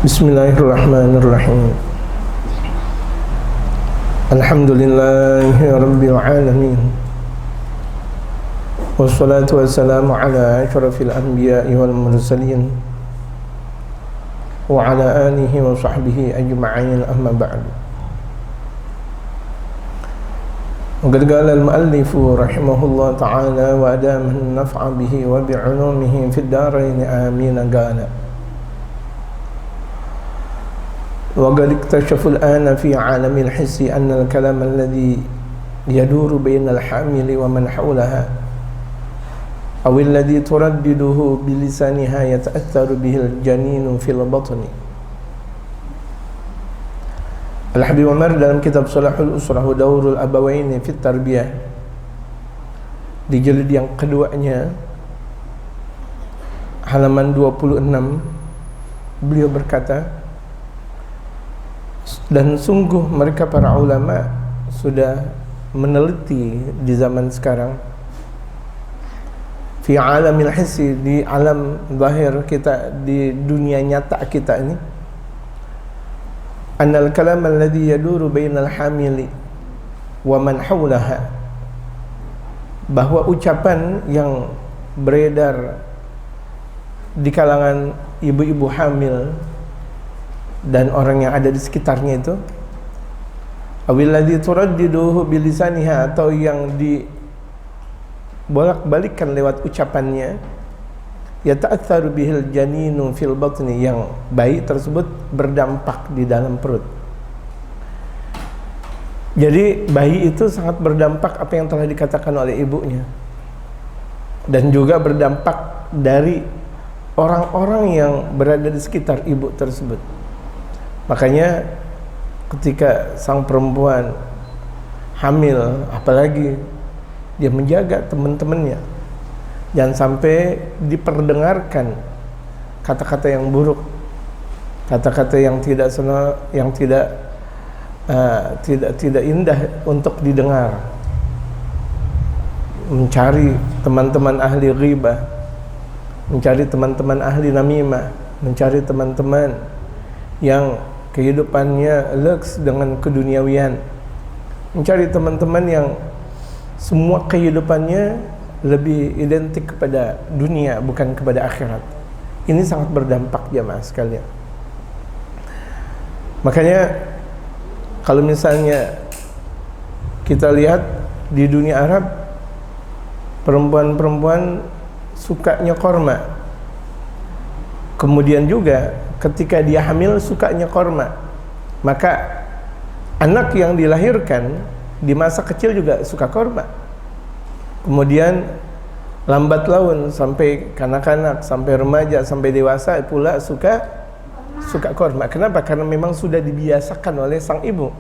Bismillahirrahmanirrahim. Alhamdulillahi rabbil alamin. Wassalatu wassalamu ala asyrafil anbiya'i wal mursalin wa ala alihi wa sahbihi ajma'in, amma ba'du. Qad qala al-mu'allifu rahimahullah ta'ala wa adama an-naf'a bihi wa bi'ulumihi fid darain amin qala. وقد اكتشفوا الآن في عالم الحس أن الكلام الذي يدور بين الحامل ومن حولها أو الذي تردده بلسانها يتأثر به الجنين في البطن. Al-Habib Umar dalam kitab Salahul Usrah wa Daurul Abawaini fit Tarbiyah di jilid yang keduanya halaman 26 beliau berkata, dan sungguh mereka para ulama sudah meneliti di zaman sekarang fi alamil hissi, di alam zahir kita, di dunia nyata kita ini, annal kalam alladhi yaduru bainal hamili wa man hawlaha, bahwa ucapan yang beredar di kalangan ibu-ibu hamil dan orang yang ada di sekitarnya itu, awilladzi turaddiduhu bilisaniha, atau yang dibolak-balikkan lewat ucapannya, yata'atsaru bihil janinu fil batni, yang bayi tersebut berdampak di dalam perut. Jadi bayi itu sangat berdampak apa yang telah dikatakan oleh ibunya, dan juga berdampak dari orang-orang yang berada di sekitar ibu tersebut. Makanya ketika sang perempuan hamil, apalagi dia menjaga teman-temannya, jangan sampai diperdengarkan kata-kata yang buruk, kata-kata yang tidak senang, yang tidak indah untuk didengar. Mencari teman-teman ahli ghibah, mencari teman-teman ahli namimah, mencari teman-teman yang kehidupannya leks dengan keduniawian, mencari teman-teman yang semua kehidupannya lebih identik kepada dunia bukan kepada akhirat. Ini sangat berdampak jamaah sekalian. Makanya kalau misalnya kita lihat di dunia Arab, perempuan-perempuan sukanya korma, kemudian juga ketika dia hamil sukanya korma, maka anak yang dilahirkan di masa kecil juga suka korma. Kemudian lambat laun sampai kanak-kanak, sampai remaja, sampai dewasa pula suka korma. Kenapa? Karena memang sudah dibiasakan oleh sang ibu.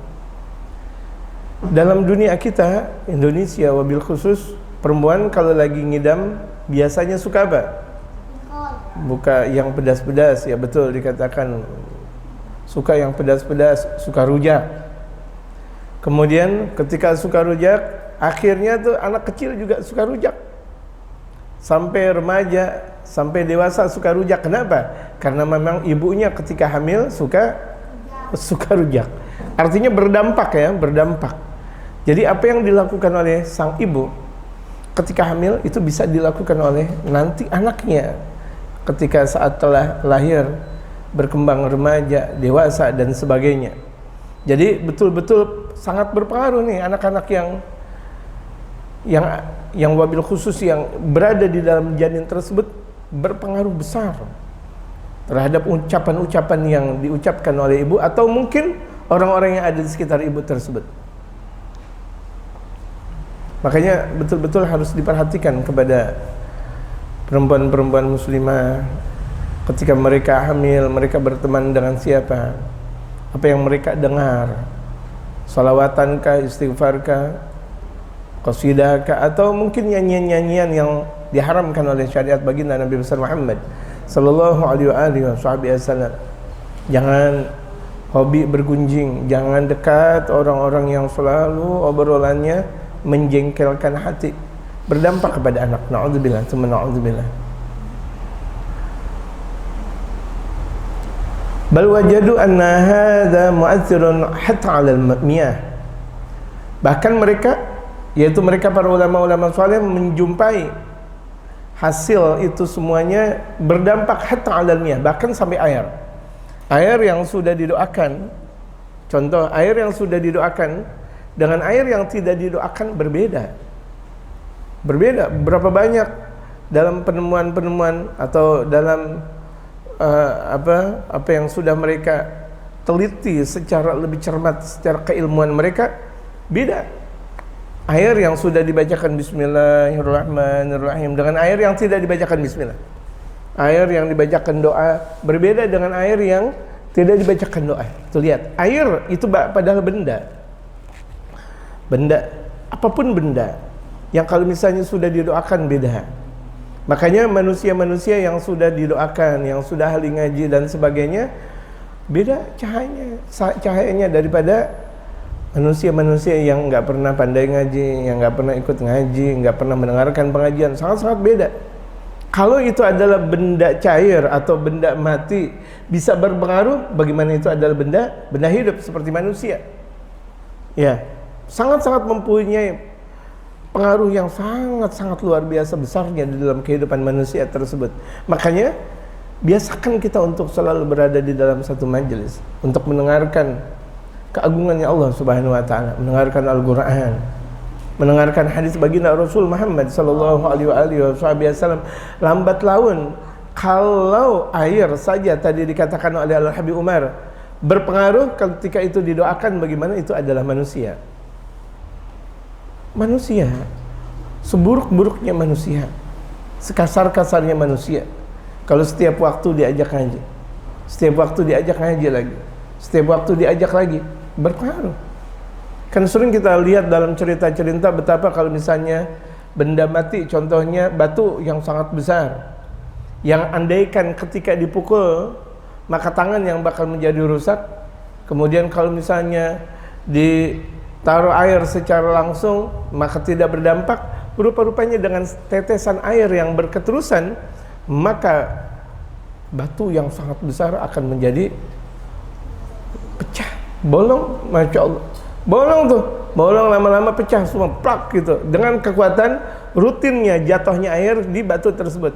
Dalam dunia kita Indonesia wabil khusus, perempuan kalau lagi ngidam biasanya suka apa? Buka yang pedas-pedas, ya betul dikatakan, suka yang pedas-pedas, suka rujak. Kemudian ketika suka rujak, akhirnya tuh anak kecil juga suka rujak, sampai remaja, sampai dewasa suka rujak. Kenapa? Karena memang ibunya ketika hamil suka rujak. Artinya berdampak ya, berdampak. Jadi apa yang dilakukan oleh sang ibu ketika hamil itu bisa dilakukan oleh nanti anaknya ketika saat telah lahir, berkembang remaja, dewasa dan sebagainya. Jadi betul-betul sangat berpengaruh nih anak-anak yang wabil khusus yang berada di dalam janin tersebut, berpengaruh besar terhadap ucapan-ucapan yang diucapkan oleh ibu atau mungkin orang-orang yang ada di sekitar ibu tersebut. Makanya betul-betul harus diperhatikan kepada perempuan-perempuan muslimah ketika mereka hamil, mereka berteman dengan siapa, apa yang mereka dengar, salawatankah, istighfarkah, qasidahkah, atau mungkin nyanyian-nyanyian yang diharamkan oleh syariat baginda Nabi besar Muhammad sallallahu alaihi wasallam. Jangan hobi bergunjing, jangan dekat orang-orang yang selalu obrolannya menjengkelkan hati, berdampak kepada anak. Na'udzubillah, na'udzubillah. Bal wajadu anna hadza mu'athirun hatta 'ala al-miyah. Bahkan mereka, yaitu mereka para ulama-ulama saleh, menjumpai hasil itu semuanya berdampak hatta 'ala al-miyah, bahkan sampai air. Air yang sudah didoakan, contoh air yang sudah didoakan dengan air yang tidak didoakan berbeda. Berapa banyak dalam penemuan-penemuan atau dalam apa yang sudah mereka teliti secara lebih cermat, secara keilmuan mereka, beda. Air yang sudah dibacakan bismillahirrahmanirrahim dengan air yang tidak dibacakan bismillah. Air yang dibacakan doa berbeda dengan air yang tidak dibacakan doa. Tuh lihat, air itu padahal benda, apapun benda yang kalau misalnya sudah didoakan beda. Makanya manusia-manusia yang sudah didoakan, yang sudah ahli ngaji dan sebagainya, beda cahayanya daripada manusia-manusia yang nggak pernah pandai ngaji, yang nggak pernah ikut ngaji, nggak pernah mendengarkan pengajian. Sangat-sangat beda. Kalau itu adalah benda cair atau benda mati bisa berpengaruh, bagaimana itu adalah benda hidup seperti manusia? Ya, sangat-sangat mempunyai pengaruh yang sangat-sangat luar biasa besarnya di dalam kehidupan manusia tersebut. Makanya biasakan kita untuk selalu berada di dalam satu majelis untuk mendengarkan keagungannya Allah Subhanahu wa taala, mendengarkan Al-Qur'an, mendengarkan hadis baginda Rasul Muhammad sallallahu alaihi wasallam. Lambat laun kalau air saja tadi dikatakan oleh Al-Habib Umar berpengaruh ketika itu didoakan, bagaimana itu adalah manusia. Manusia, seburuk-buruknya manusia, sekasar-kasarnya manusia, kalau setiap waktu diajak ngaji, setiap waktu diajak ngaji lagi, setiap waktu diajak lagi, berpengaruh. Kan sering kita lihat dalam cerita-cerita betapa kalau misalnya benda mati, contohnya batu yang sangat besar, yang andaikan ketika dipukul maka tangan yang bakal menjadi rusak. Kemudian kalau misalnya ditaruh air secara langsung maka tidak berdampak. Rupa-rupanya dengan tetesan air yang berketerusan, maka batu yang sangat besar akan menjadi pecah, bolong. Masya Allah, bolong tuh, bolong lama-lama pecah semua, plak gitu, dengan kekuatan rutinnya jatuhnya air di batu tersebut.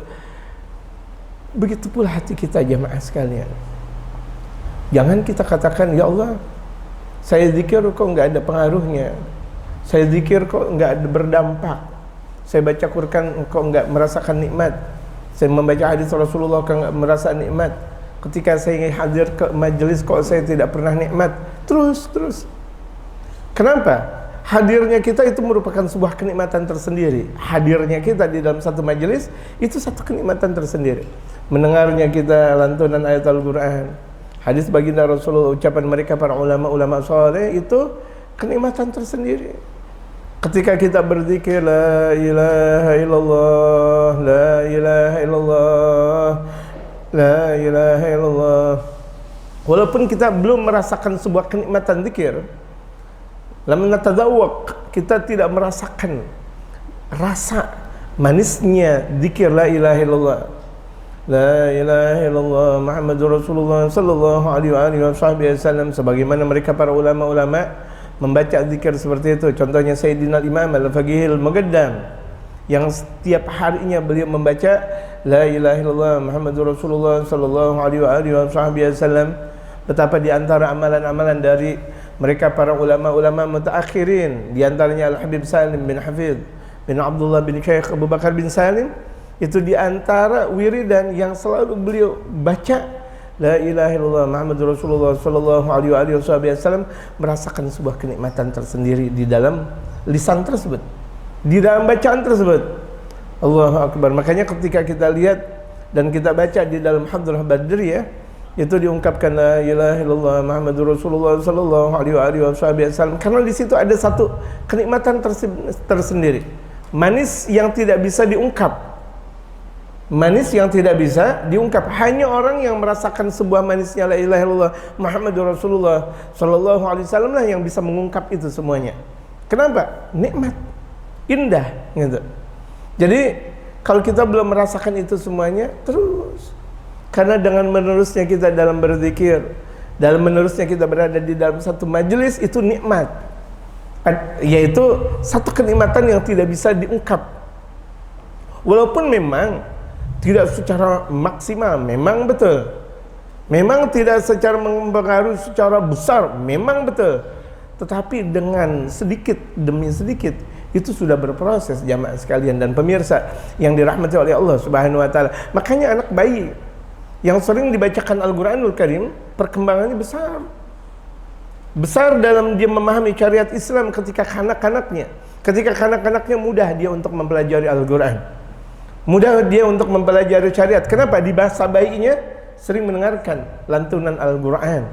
Begitu pula hati kita, jamaah sekalian. Jangan kita katakan, ya Allah, saya zikir kok nggak ada pengaruhnya, saya zikir kok nggak ada berdampak, saya baca Quran kok nggak merasakan nikmat, saya membaca hadis Rasulullah kok nggak merasa nikmat, ketika saya hadir ke majelis kok saya tidak pernah nikmat. Terus kenapa? Hadirnya kita itu merupakan sebuah kenikmatan tersendiri. Hadirnya kita di dalam satu majelis itu satu kenikmatan tersendiri. Mendengarnya kita lantunan ayat Al-Quran, hadis baginda Rasulullah, ucapan mereka para ulama-ulama saleh, itu kenikmatan tersendiri. Ketika kita berzikir la ilaha illallah, la ilaha illallah, la ilaha illallah, walaupun kita belum merasakan sebuah kenikmatan zikir, lam natadzawwaq, kita tidak merasakan rasa manisnya zikir la ilaha illallah, la ilaha illallah Muhammadur Rasulullah sallallahu alaihi wasallam, sebagaimana mereka para ulama-ulama membaca zikir seperti itu. Contohnya Sayyidina Imam Al-Faqihil Muqaddam yang setiap harinya beliau membaca la ilaha illallah Muhammadur Rasulullah sallallahu alaihi wasallam. Betapa di antara amalan-amalan dari mereka para ulama-ulama mutaakhirin, di antaranya Al-Habib Salim bin Hafidh bin Abdullah bin Syekh Abu Bakar bin Salim, itu di antara wiridan yang selalu beliau baca la ilaha illallah Muhammadur Rasulullah sallallahu alaihi wasallam, merasakan sebuah kenikmatan tersendiri di dalam lisan tersebut, di dalam bacaan tersebut. Allahu Akbar. Makanya ketika kita lihat dan kita baca di dalam Hadrah Badriyah, itu diungkapkan la ilaha illallah Muhammadur Rasulullah sallallahu alaihi wasallam, karena di situ ada satu kenikmatan tersendiri, manis yang tidak bisa diungkap. Manis yang tidak bisa diungkap. Hanya orang yang merasakan sebuah manisnya la ilaha illallah Muhammadur Rasulullah sallallahu alaihi wasallam lah yang bisa mengungkap itu semuanya. Kenapa? Nikmat, indah gitu. Jadi kalau kita belum merasakan itu semuanya, terus Karena dengan menerusnya kita dalam berzikir, dalam menerusnya kita berada di dalam satu majelis, itu nikmat, yaitu satu kenikmatan yang tidak bisa diungkap. Walaupun memang tidak secara maksimal, memang betul, memang tidak secara mempengaruhi secara besar, memang betul, tetapi dengan sedikit demi sedikit itu sudah berproses, jamaah sekalian dan pemirsa yang dirahmati oleh Allah Subhanahu wa taala. Makanya anak bayi yang sering dibacakan Al-Qur'anul Karim, perkembangannya besar. Besar dalam dia memahami syariat Islam ketika kanak-kanaknya. Ketika kanak-kanaknya mudah dia untuk mempelajari Al-Qur'an. Mudah dia untuk mempelajari syariat. Kenapa? Di bahasa bayinya sering mendengarkan lantunan Al-Qur'an,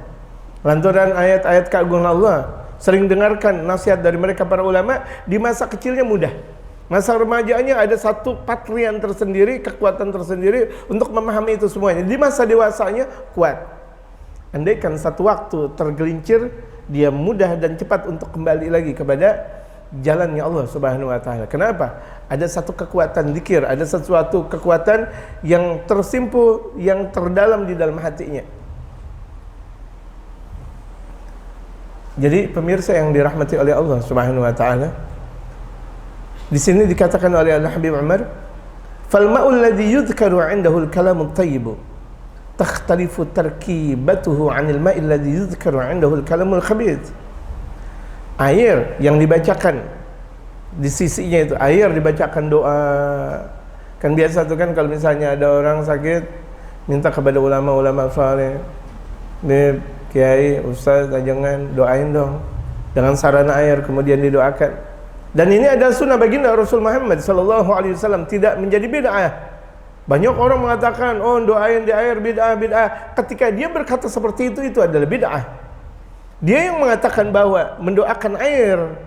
lantunan ayat-ayat keagungan Allah, sering dengarkan nasihat dari mereka para ulama. Di masa kecilnya mudah, masa remajanya ada satu patrian tersendiri, kekuatan tersendiri untuk memahami itu semuanya. Di masa dewasanya kuat. Andaikan satu waktu tergelincir, dia mudah dan cepat untuk kembali lagi kepada jalannya Allah Subhanahu wa taala. Kenapa? Ada satu kekuatan zikir, ada sesuatu kekuatan yang tersimpu, yang terdalam di dalam hatinya. Jadi pemirsa yang dirahmati oleh Allah Subhanahu wa taala, di sini dikatakan oleh Al-Habib Umar, "Fal ma'ul ladzi yudhkaru 'indahu al-kalamut thayyib takhtalifu tarkibatuhu 'anil ma'il ladzi yudhkaru 'indahu al-kalamul khabith." Air yang dibacakan di sisinya itu, air dibacakan doa. Kan biasa tuh kan kalau misalnya ada orang sakit minta kepada ulama-ulama saleh, nih kiai, ustaz, jangan doain dong dengan sarana air, kemudian didoakan. Dan ini adalah sunnah baginda Rasul Muhammad sallallahu alaihi wasallam, tidak menjadi bid'ah. Banyak orang mengatakan, oh doain di air bid'ah. Ketika dia berkata seperti itu adalah bid'ah. Dia yang mengatakan bahwa mendoakan air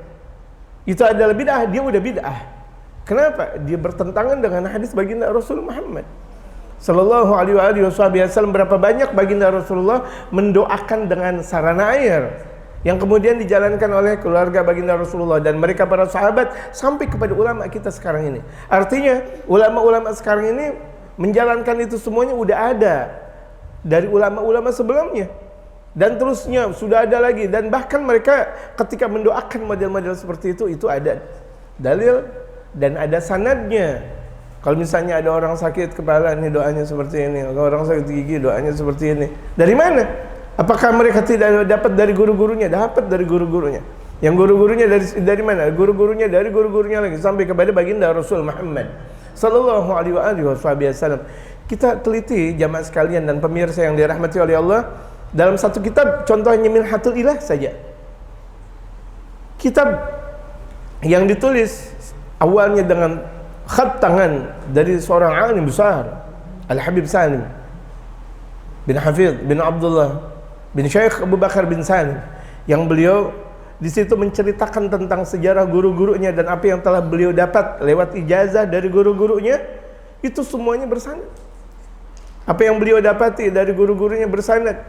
itu adalah bid'ah, dia udah bid'ah. Kenapa? Dia bertentangan dengan hadis baginda Rasul Muhammad sallallahu alaihi wasallam. Berapa banyak baginda Rasulullah mendoakan dengan sarana air yang kemudian dijalankan oleh keluarga baginda Rasulullah dan mereka para sahabat sampai kepada ulama kita sekarang ini. Artinya ulama-ulama sekarang ini menjalankan itu semuanya udah ada dari ulama-ulama sebelumnya, dan terusnya sudah ada lagi, dan bahkan mereka ketika mendoakan model-model seperti itu ada dalil dan ada sanadnya. Kalau misalnya ada orang sakit kepala, nih doanya seperti ini. Kalau orang sakit gigi, doanya seperti ini. Dari mana? Apakah mereka tidak dapat dari guru-gurunya? Dapat dari guru-gurunya. Yang guru-gurunya dari mana? Guru-gurunya dari guru-gurunya lagi sampai kepada baginda Rasul Muhammad sallallahu alaihi wasallam. Kita teliti jamaah sekalian dan pemirsa yang dirahmati oleh Allah, dalam satu kitab, contohnya Minhatul Ilah saja. Kitab yang ditulis awalnya dengan khat tangan dari seorang alim besar, Al-Habib Salim bin Hafidh bin Abdullah bin Syekh Abu Bakar bin Salim, yang beliau di situ menceritakan tentang sejarah guru-gurunya dan apa yang telah beliau dapat lewat ijazah dari guru-gurunya. Itu semuanya bersanad. Apa yang beliau dapati dari guru-gurunya bersanad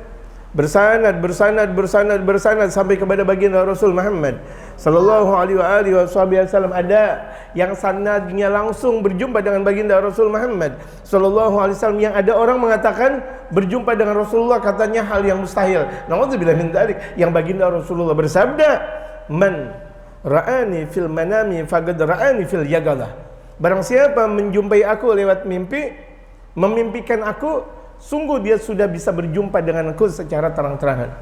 sampai kepada baginda Rasul Muhammad sallallahu alaihi wasallam. Ada yang sanadnya langsung berjumpa dengan baginda Rasul Muhammad sallallahu alaihi wasallam, yang ada orang mengatakan berjumpa dengan Rasulullah katanya hal yang mustahil. Nauzubillah min dzalik. Yang baginda Rasulullah bersabda, "Man ra'ani fil manami faqad ra'ani fil yaqadah." Barang siapa menjumpai aku lewat mimpi, memimpikan aku, sungguh dia sudah bisa berjumpa denganku secara terang-terangan.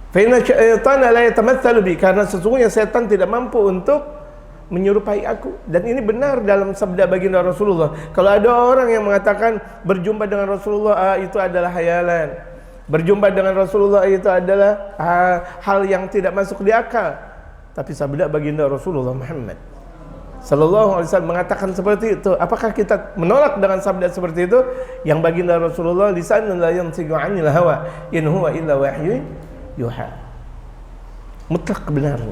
Fa inna syaitana la yatamatsalu bi, karena sesungguhnya setan tidak mampu untuk menyerupai aku. Dan ini benar dalam sabda baginda Rasulullah. Kalau ada orang yang mengatakan berjumpa dengan Rasulullah itu adalah hayalan, berjumpa dengan Rasulullah itu adalah hal yang tidak masuk di akal, tapi sabda baginda Rasulullah Muhammad sallallahu alaihi wasallam mengatakan seperti itu. Apakah kita menolak dengan sabda seperti itu? Yang baginda Rasulullah, lisanun la yantiqu 'anil hawa in huwa illa wahyun yuha. Mutlak kebenaran.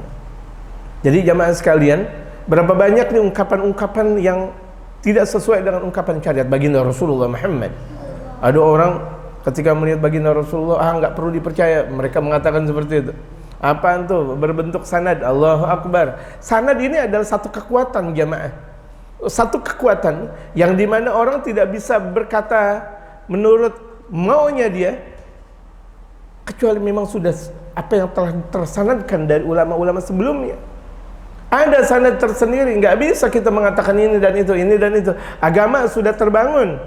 Jadi jamaah sekalian, berapa banyak nih ungkapan-ungkapan yang tidak sesuai dengan ungkapan syariat baginda Rasulullah Muhammad. Ada orang ketika melihat baginda Rasulullah, enggak perlu dipercaya, mereka mengatakan seperti itu. Apaan tuh? Berbentuk sanad. Allahu Akbar. Sanad ini adalah satu kekuatan jamaah, satu kekuatan yang dimana orang tidak bisa berkata menurut maunya dia, kecuali memang sudah apa yang telah tersanadkan dari ulama-ulama sebelumnya. Ada sanad tersendiri, nggak bisa kita mengatakan ini dan itu, ini dan itu. Agama sudah terbangun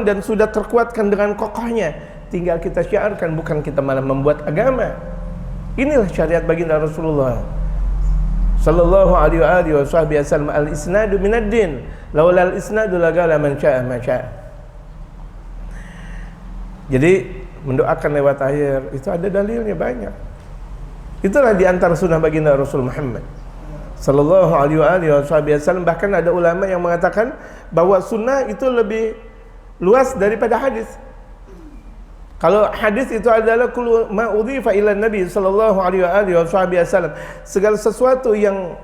dan sudah terkuatkan dengan kokohnya. Tinggal kita syiarkan, bukan kita malah membuat agama. Inilah syariat baginda Rasulullah sallallahu alaihi wasallam. Al-isnadu minad din, laula al-isnadu laqala man syaa ma syaa. Jadi mendoakan lewat air itu ada dalilnya banyak. Itulah di antara sunnah baginda Rasul Muhammad sallallahu alaihi wasallam. Bahkan ada ulama yang mengatakan bahwa sunnah itu lebih luas daripada hadis. Kalau hadis itu adalah kullu ma udhifa ila Nabi sallallahu alaihi wasallam, segala sesuatu yang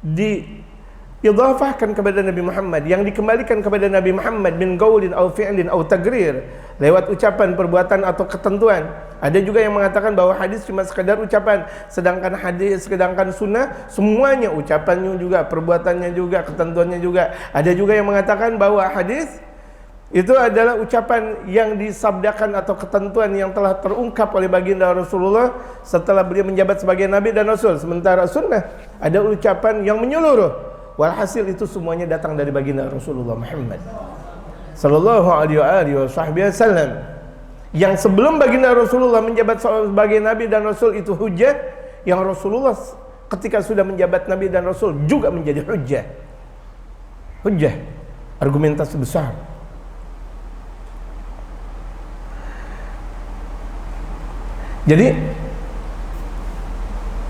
diidhafahkan kepada Nabi Muhammad, yang dikembalikan kepada Nabi Muhammad min qaulin aw fi'lin aw tagrir, lewat ucapan, perbuatan atau ketentuan. Ada juga yang mengatakan bahwa hadis cuma sekadar ucapan, sedangkan sunnah semuanya, ucapannya juga, perbuatannya juga, ketentuannya juga. Ada juga yang mengatakan bahwa hadis itu adalah ucapan yang disabdakan atau ketentuan yang telah terungkap oleh baginda Rasulullah setelah beliau menjabat sebagai Nabi dan Rasul. Sementara sunnah ada ucapan yang menyeluruh. Walhasil itu semuanya datang dari baginda Rasulullah Muhammad sallallahu alaihi wasallam. Yang sebelum baginda Rasulullah menjabat sebagai Nabi dan Rasul itu hujjah, yang Rasulullah ketika sudah menjabat Nabi dan Rasul juga menjadi hujjah, argumentasi besar. Jadi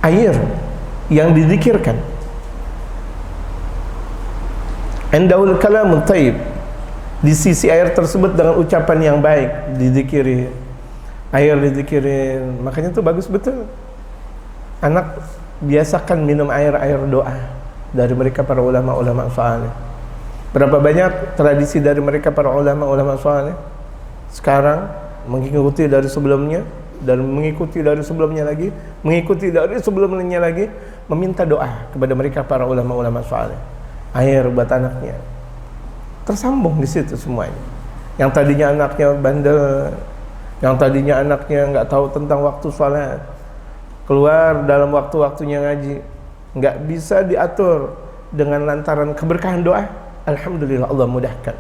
air yang dizikirkan, indahul kalamut thayyib, di sisi air tersebut dengan ucapan yang baik, dizikiri, air dizikirin. Makanya itu bagus betul. Anak biasakan minum air doa dari mereka para ulama-ulama saleh. Berapa banyak tradisi dari mereka para ulama-ulama saleh sekarang mengikuti dari sebelumnya, dan mengikuti dari sebelumnya lagi, mengikuti dari sebelumnya lagi, meminta doa kepada mereka para ulama-ulama saleh. Air buat anaknya, tersambung di situ semuanya. Yang tadinya anaknya bandel, yang tadinya anaknya nggak tahu tentang waktu sholat, keluar dalam waktu-waktunya ngaji, nggak bisa diatur dengan lantaran keberkahan doa. Alhamdulillah Allah mudahkan.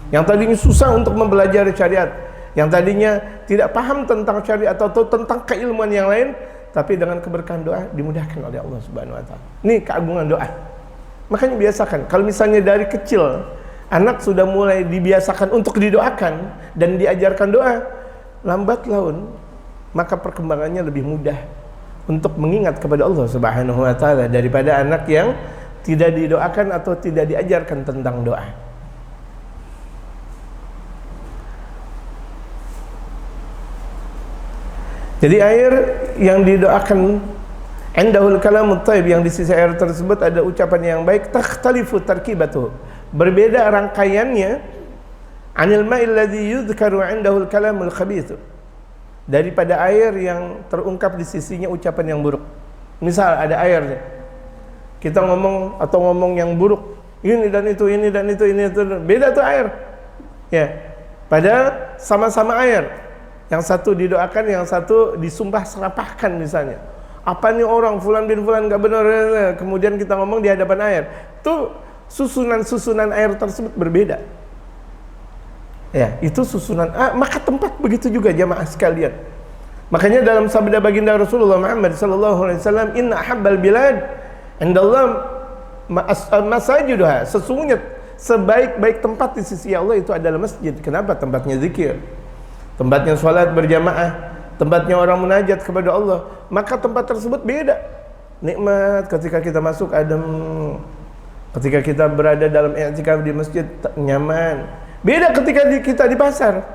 Yang tadinya susah untuk mempelajari syariat, yang tadinya tidak paham tentang syariat atau tentang keilmuan yang lain, tapi dengan keberkahan doa dimudahkan oleh Allah Subhanahu wa taala. Ini keagungan doa. Makanya biasakan, kalau misalnya dari kecil anak sudah mulai dibiasakan untuk didoakan dan diajarkan doa, lambat laun maka perkembangannya lebih mudah untuk mengingat kepada Allah Subhanahu wa taala daripada anak yang tidak didoakan atau tidak diajarkan tentang doa. Jadi air yang didoakan, indahul kalamut thayyib, yang di sisi air tersebut ada ucapan yang baik, takhtalifu tarkibatuh, berbeda rangkaiannya, anil ma'il ladzi yudhkaru 'indahul kalamul khabith, daripada air yang terungkap di sisinya ucapan yang buruk. Misal ada airnya, kita ngomong yang buruk, ini dan itu, ini dan itu, ini itu, beda tuh air. Ya, padahal sama-sama air. Yang satu didoakan, yang satu disumpah serapahkan misalnya. Apa nih orang fulan bin fulan enggak benar, kemudian kita ngomong di hadapan air. Tuh susunan air tersebut berbeda. Ya, itu susunan. Maka tempat begitu juga jamaah sekalian. Makanya dalam sabda baginda Rasulullah Muhammad sallallahu alaihi wasallam, inna habbal bilad indallah masajiduha, sesungguhnya sebaik-baik tempat di sisi Allah itu adalah masjid. Kenapa? Tempatnya zikir, tempatnya sholat berjamaah, tempatnya orang munajat kepada Allah. Maka tempat tersebut beda. Nikmat ketika kita masuk adem, ketika kita berada dalam i'tikaf di masjid nyaman. Beda ketika kita di pasar.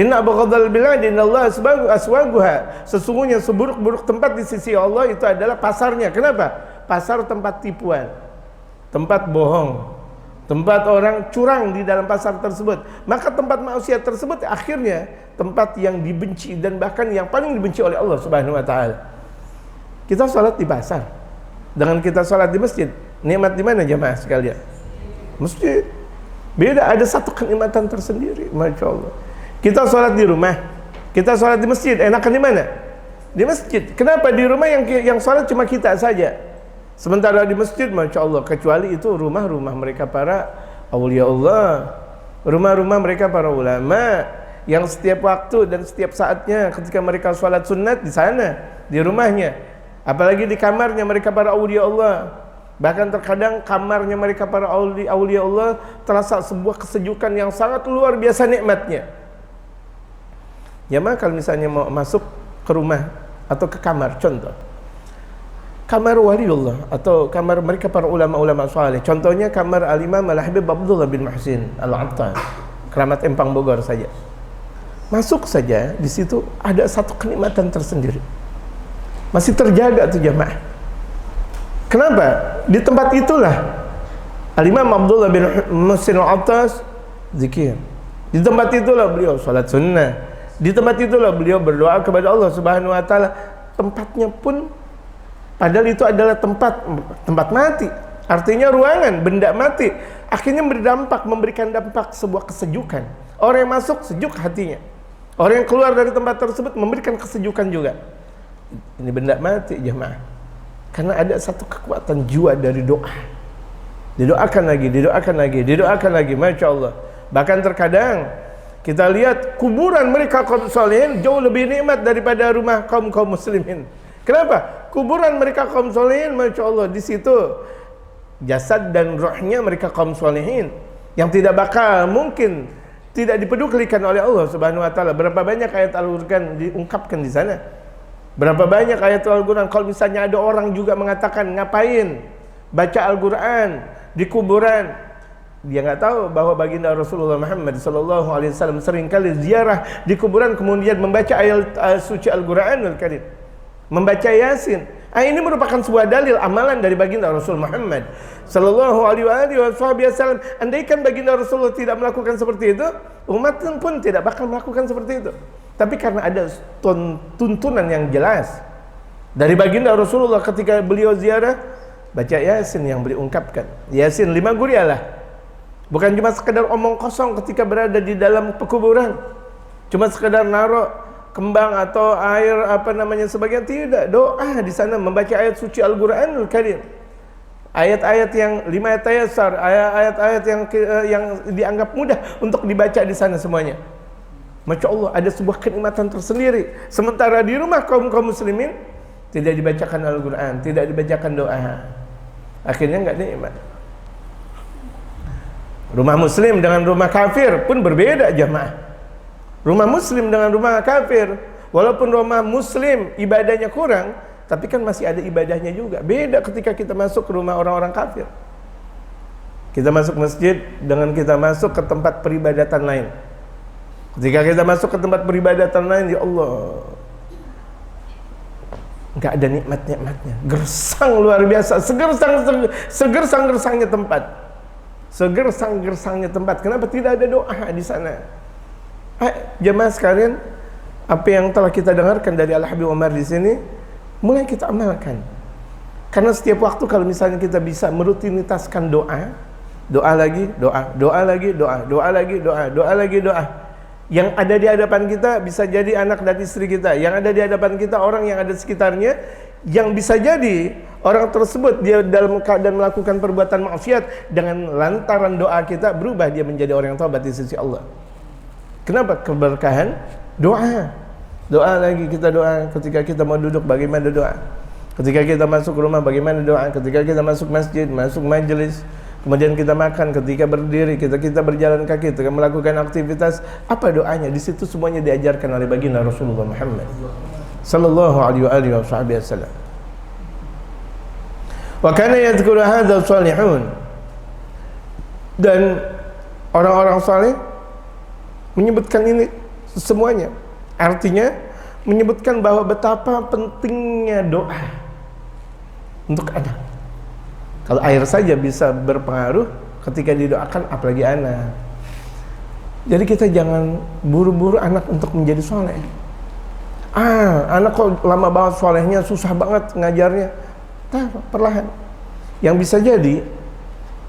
Inna abghadal bilad innallaha aswaguha, sesungguhnya seburuk-buruk tempat di sisi Allah itu adalah pasarnya. Kenapa? Pasar tempat tipuan, tempat bohong, tempat orang curang di dalam pasar tersebut. Maka tempat maksiat tersebut akhirnya tempat yang dibenci dan bahkan yang paling dibenci oleh Allah Subhanahu wa taala. Kita sholat di pasar dengan kita sholat di masjid, nikmat di mana jamaah sekalian? Masjid. Beda, ada satu kenikmatan tersendiri, Masya Allah. Kita sholat di rumah, kita sholat di masjid, enakan di mana? Di masjid. Kenapa? Di rumah yang sholat cuma kita saja. Sementara di masjid, Masya Allah, kecuali itu rumah-rumah mereka para awliya Allah, rumah-rumah mereka para ulama, yang setiap waktu dan setiap saatnya ketika mereka sholat sunat di sana, di rumahnya. Apalagi di kamarnya mereka para awliya Allah. Bahkan terkadang kamarnya mereka para awliya Allah terasa sebuah kesejukan yang sangat luar biasa nikmatnya. Ya mah kalau misalnya mau masuk ke rumah atau ke kamar, contoh kamar waliullah atau kamar mereka para ulama-ulama saleh, contohnya kamar Al-Imam Al-Habib Abdullah bin Muhsin Al-Attar, Keramat Empang Bogor saja. Masuk saja di situ ada satu kenikmatan tersendiri. Masih terjaga tuh jamaah. Kenapa? Di tempat itulah Al-Imam Abdullah bin Muhsin Al-Attar zikir. Di tempat itulah beliau salat sunnah. Di tempat itulah beliau berdoa kepada Allah Subhanahu wa taala. Tempatnya pun padahal itu adalah tempat mati. Artinya ruangan, benda mati. Akhirnya memberikan dampak sebuah kesejukan. Orang yang masuk sejuk hatinya. Orang yang keluar dari tempat tersebut memberikan kesejukan juga. Ini benda mati jemaah. Karena ada satu kekuatan jiwa dari doa. Didoakan lagi, didoakan lagi, didoakan lagi, Masya Allah. Bahkan terkadang kita lihat kuburan mereka kaum salihin jauh lebih nikmat daripada rumah kaum muslimin. Kenapa? Kuburan mereka kaum salihin, Masya Allah, di situ jasad dan rohnya mereka kaum salihin yang tidak bakal mungkin tidak dipedulikan oleh Allah Subhanahu wa taala. Berapa banyak ayat Al-Qur'an diungkapkan di sana? Berapa banyak ayat Al-Quran. Kalau misalnya ada orang juga mengatakan ngapain baca Al-Quran di kuburan, dia nggak tahu bahwa baginda Rasulullah Muhammad SAW seringkali ziarah di kuburan kemudian membaca ayat suci Al-Quranul Karim, membaca Yasin. Ini merupakan sebuah dalil amalan dari baginda Rasul Muhammad SAW. Andaikan baginda Rasulullah tidak melakukan seperti itu, umat pun tidak bakal melakukan seperti itu. Tapi karena ada tuntunan yang jelas dari baginda Rasulullah ketika beliau ziarah, baca Yasin yang beliau ungkapkan. Yasin 5 gurialah. Bukan cuma sekedar omong kosong ketika berada di dalam pekuburan. Cuma sekedar naruh kembang atau air sebagainya, tidak. Doa di sana membaca ayat suci Al-Qur'anul Karim. Ayat-ayat yang 5 ayat tayasar, ayat-ayat yang dianggap mudah untuk dibaca di sana semuanya. Masya Allah, ada sebuah kenikmatan tersendiri. Sementara di rumah kaum muslimin tidak dibacakan Al-Quran, tidak dibacakan doa, akhirnya nggak nikmat. Rumah muslim dengan rumah kafir pun berbeda jamaah. Rumah muslim dengan rumah kafir, walaupun rumah muslim ibadahnya kurang, tapi kan masih ada ibadahnya juga. Beda ketika kita masuk ke rumah orang-orang kafir. Kita masuk masjid dengan kita masuk ke tempat peribadatan lain. Ketika kita masuk ke tempat peribadatan lain, ya Allah, nggak ada nikmat-nikmatnya, gersang luar biasa, segersang-gersangnya tempat, segersang-gersangnya tempat. Kenapa tidak ada doa di sana? Jemaah sekalian, apa yang telah kita dengarkan dari Al-Habib Umar di sini, mulai kita amalkan. Karena setiap waktu kalau misalnya kita bisa merutinitaskan doa, doa lagi, doa, doa lagi, doa, doa lagi, doa, doa lagi, doa. Yang ada di hadapan kita bisa jadi anak dan istri kita, yang ada di hadapan kita orang yang ada di sekitarnya, yang bisa jadi orang tersebut dia dalam keadaan melakukan perbuatan maksiat, dengan lantaran doa kita berubah dia menjadi orang yang taubat di sisi Allah. Kenapa? Keberkahan doa. Doa lagi, kita doa ketika kita mau duduk, bagaimana doa? Ketika kita masuk rumah, bagaimana doa? Ketika kita masuk masjid, masuk majelis, kemudian kita makan, ketika berdiri, kita berjalan kaki, ketika melakukan aktivitas, apa doanya? Di situ semuanya diajarkan oleh baginda Rasulullah Muhammad sallallahu alaihi wasallam. Wa kana yadhkuru hadza salihun. Dan orang-orang saleh menyebutkan ini semuanya. Artinya menyebutkan bahwa betapa pentingnya doa untuk anak. Kalau air saja bisa berpengaruh ketika didoakan, apalagi anak. Jadi kita jangan buru-buru anak untuk menjadi soleh. Anak kok lama banget solehnya, susah banget ngajarnya. Perlahan. Yang bisa jadi,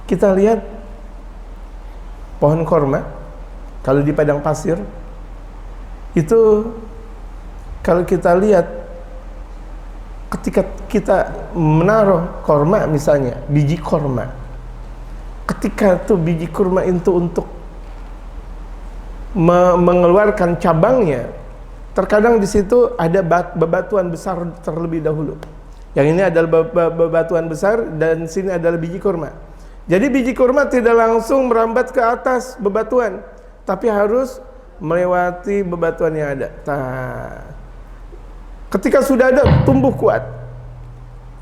kita lihat pohon korma, kalau di padang pasir itu, kalau kita lihat ketika kita menaruh korma, misalnya biji korma, ketika tuh biji kurma itu untuk mengeluarkan cabangnya, terkadang di situ ada bebatuan besar terlebih dahulu. Yang ini adalah bebatuan besar dan sini adalah biji kurma. Jadi biji kurma tidak langsung merambat ke atas bebatuan, tapi harus melewati bebatuan yang ada. Ketika sudah ada, tumbuh kuat.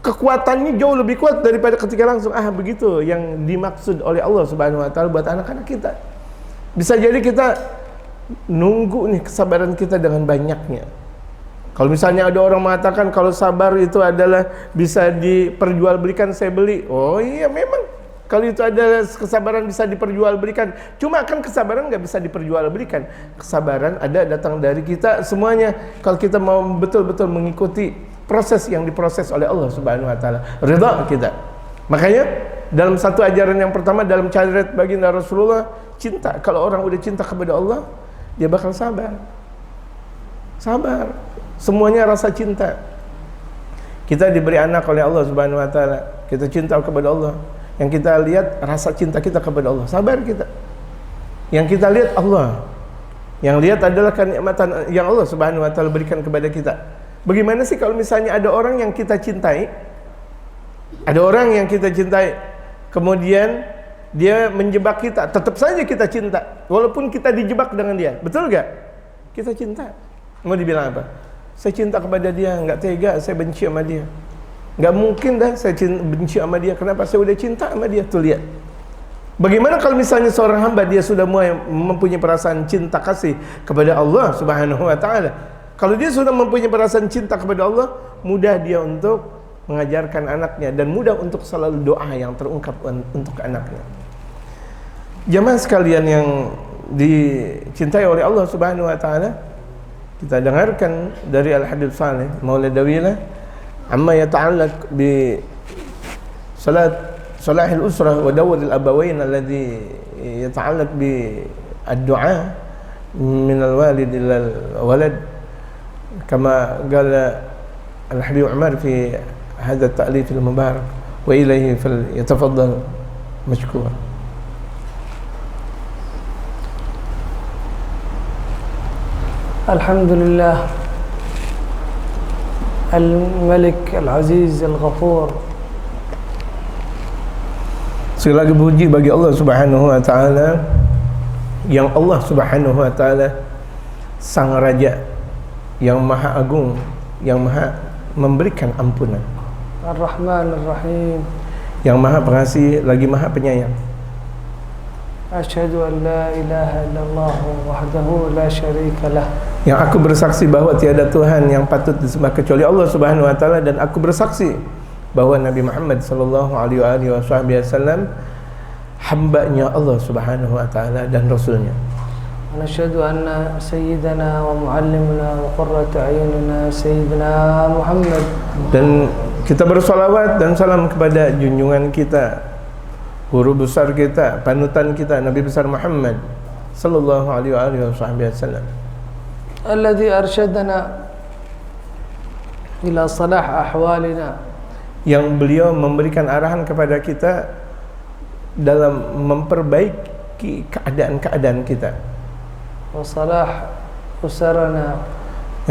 Kekuatannya jauh lebih kuat daripada ketika langsung. Begitu yang dimaksud oleh Allah Subhanahu wa taala buat anak-anak kita. Bisa jadi kita nunggu nih kesabaran kita dengan banyaknya. Kalau misalnya ada orang mengatakan kalau sabar itu adalah bisa diperjualbelikan, saya beli. Oh iya, memang kalau itu ada kesabaran bisa diperjualbelikan. Cuma kan kesabaran nggak bisa diperjualbelikan. Kesabaran ada datang dari kita semuanya. Kalau kita mau betul-betul mengikuti proses yang diproses oleh Allah Subhanahu wa taala, ridha kita. Makanya dalam satu ajaran yang pertama dalam syariat baginda Rasulullah, cinta. Kalau orang udah cinta kepada Allah, dia bakal sabar. Sabar. Semuanya rasa cinta. Kita diberi anak oleh Allah Subhanahu wa taala. Kita cinta kepada Allah. Yang kita lihat rasa cinta kita kepada Allah. Sabar kita. Yang kita lihat Allah. Yang lihat adalah kenikmatan yang Allah Subhanahu wa taala berikan kepada kita. Bagaimana sih kalau misalnya ada orang yang kita cintai? Ada orang yang kita cintai, kemudian dia menjebak kita, tetap saja kita cinta walaupun kita dijebak dengan dia. Betul gak? Kita cinta. Mau dibilang apa? Saya cinta kepada dia, nggak tega saya benci sama dia. Nggak mungkin dah saya benci sama dia. Kenapa? Saya udah cinta sama dia. Tuh lihat. Bagaimana kalau misalnya seorang hamba dia sudah mulai mempunyai perasaan cinta kasih kepada Allah Subhanahu wa taala. Kalau dia sudah mempunyai perasaan cinta kepada Allah, mudah dia untuk mengajarkan anaknya dan mudah untuk selalu doa yang terungkap untuk anaknya. Jamaah sekalian yang dicintai oleh Allah Subhanahu wa taala, kita dengarkan dari Al-Habib Saleh Maula Dawilah amma yata'allaq bi salahil usrah wa dawr al-abawain alladhi yata'allaq bi ad-du'a min al-walid ila al-walad kama qala Al-Habib Umar fi hadha at-ta'lif al-mubarak wa ilayhi falyatafaddal mashkura. الحمد لله الملك العزيز الغفور. Sekali lagi puji bagi Allah Subhanahu wa taala, yang Allah Subhanahu wa taala sang raja yang maha agung, yang maha memberikan ampunan, Ar-Rahman Ar-Rahim, yang maha pengasih lagi maha penyayang. Asyhadu an la ilaha illallah wahdahu la syarika lah. Yang aku bersaksi bahwa tiada Tuhan yang patut disembah kecuali Allah Subhanahu wa taala, dan aku bersaksi bahwa Nabi Muhammad sallallahu alaihi wasallam hamba-Nya Allah Subhanahu wa taala dan rasulnya. Wa nashhadu anna sayyidana wa muallimuna wa qurratu a'yunina sayyidina Muhammad. Dan kita bersolawat dan salam kepada junjungan kita, guru besar kita, panutan kita, Nabi besar Muhammad sallallahu alaihi wasallam, alladhi arsyadana ila salah ahwalina, yang beliau memberikan arahan kepada kita dalam memperbaiki keadaan-keadaan kita, wa salah usarana,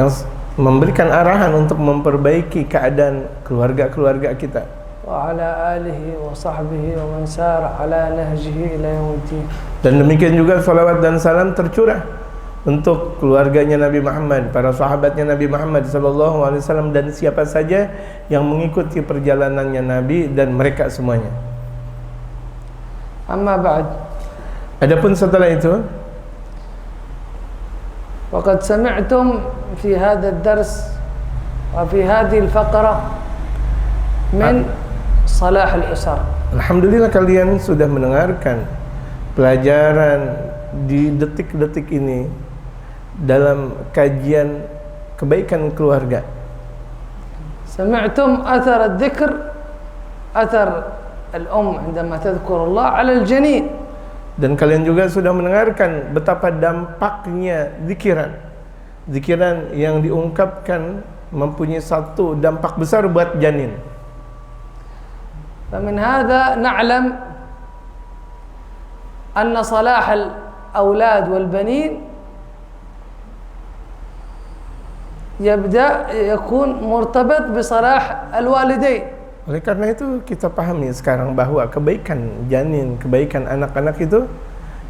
yang memberikan arahan untuk memperbaiki keadaan keluarga-keluarga kita, wa ala alihi wa sahbihi wa man sara ala nahjihi ila yaumiddin. Dan demikian juga salawat dan salam tercurah untuk keluarganya Nabi Muhammad, para sahabatnya Nabi Muhammad sallallahu alaihi wasallam, dan siapa saja yang mengikuti perjalanannya Nabi dan mereka semuanya. Amma ba'd. Adapun setelah itu, waqad sami'tum fi hadha ad-dars wa fi hadhihi al-faqrah min salah al-usar. Alhamdulillah kalian sudah mendengarkan pelajaran di detik-detik ini dalam kajian kebaikan keluarga. Sami'tum athar ad-dhikr, athar al-um عندما تذكر الله على الجنين. Dan kalian juga sudah mendengarkan betapa dampaknya zikiran yang diungkapkan mempunyai satu dampak besar buat janin. فمن هذا نعلم أن صلاح الأولاد والبنين يبدأ يكون مرتبط بصلاح الوالدين. Oleh karena itu kita pahami sekarang bahwa kebaikan janin, kebaikan anak-anak itu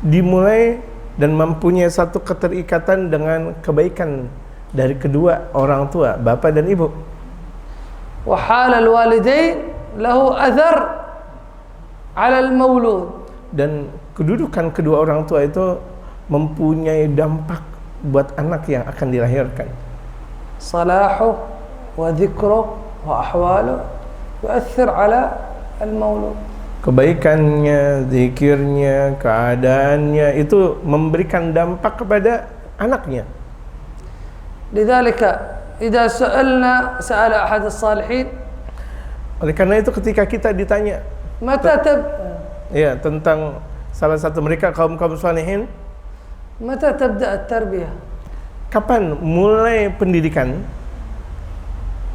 dimulai dan mempunyai satu keterikatan dengan kebaikan dari kedua orang tua, bapa dan ibu. وحال الوالدين له أثر على المولود. Dan kedudukan kedua orang tua itu mempunyai dampak buat anak yang akan dilahirkan. صلاحه وذكره وأحواله يؤثر على المولود. Kebaikannya, zikirnya, keadaannya itu memberikan dampak kepada anaknya. لذلك إذا سأل أحد الصالحين. Oleh karena itu ketika kita ditanya tentang salah satu mereka kaum salihin, متى تبدأ التربية؟ kapan mulai pendidikan?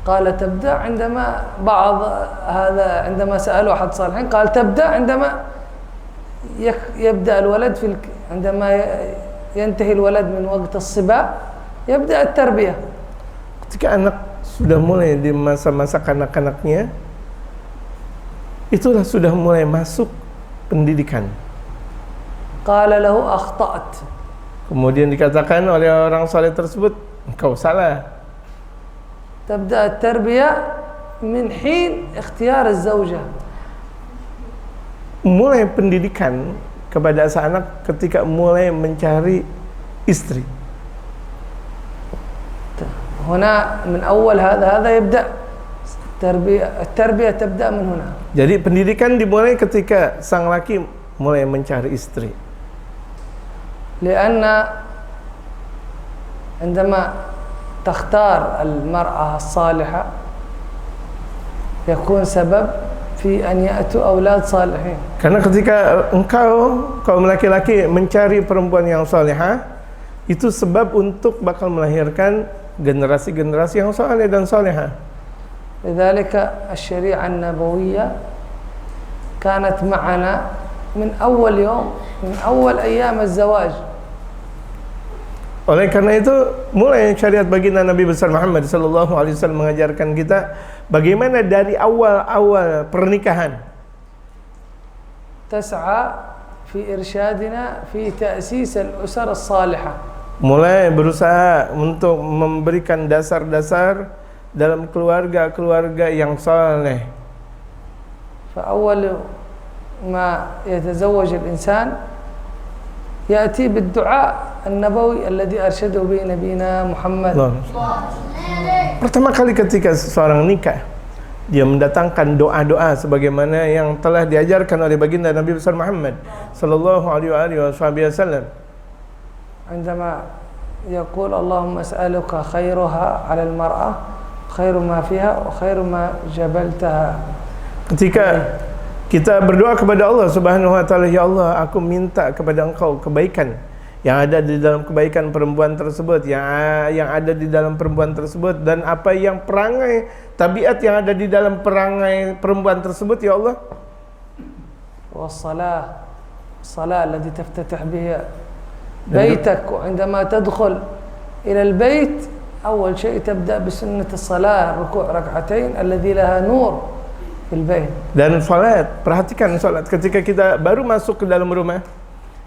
قال تبدأ عندما عندما سألوا أحد الصالحين قال تبدأ عندما يبدأ الولد عندما ينتهي الولد من وقت الصبا يبدأ التربية. Ketika anak sudah mulai di masa-masa kanak-kanaknya, itulah sudah mulai masuk pendidikan. قال له أخطأت. Kemudian dikatakan oleh orang saleh tersebut, engkau salah. تبدأ التربية من حين اختيار الزوجة. Mulai pendidikan kepada anak ketika mulai mencari istri. هنا من أول هذا يبدأ التربية تبدأ من هنا. Jadi pendidikan dimulai ketika sang laki mulai mencari istri. لأن عندما تختار المرأة الصالحة يكون سبب في أن يأتوا أولاد صالحين. Karena ketika kaum laki-laki mencari perempuan yang salihah, itu sebab untuk bakal melahirkan generasi-generasi yang saleh dan salihah. لذلك الشريعة النبوية كانت معنا من أول يوم من أول أيام الزواج. Oleh karena itu, mulai syariat baginda Nabi besar Muhammad sallallahu alaihi wasallam mengajarkan kita bagaimana dari awal-awal pernikahan. تسعى في إرشادنا في تأسيس الأسر الصالحة. Mulai berusaha untuk memberikan dasar-dasar dalam keluarga-keluarga yang saleh. فأول ما يتزوج الإنسان يأتي بالدعاء النبوي الذي أرشده به نبينا محمد. Pertama kali ketika seseorang nikah, dia mendatangkan doa-doa sebagaimana yang telah diajarkan oleh baginda Nabi besar Muhammad sallallahu alaihi wasallam. عندما يقول اللهم أسألك خيرها على المرأة خير ما فيها وخير ما جبلتها. Ketika kita berdoa kepada Allah Subhanahu wa taala, ya Allah, aku minta kepada Engkau kebaikan yang ada di dalam kebaikan perempuan tersebut, yang ada di dalam perempuan tersebut, dan apa yang perangai tabiat yang ada di dalam perangai perempuan tersebut, ya Allah. والصلاة التي تفتتح بها بيتك وعندما تدخل إلى البيت أول شيء تبدأ بسنة الصلاة ركوع ركعتين الذي لها نور. Dan salat, perhatikan salat ketika kita baru masuk ke dalam rumah,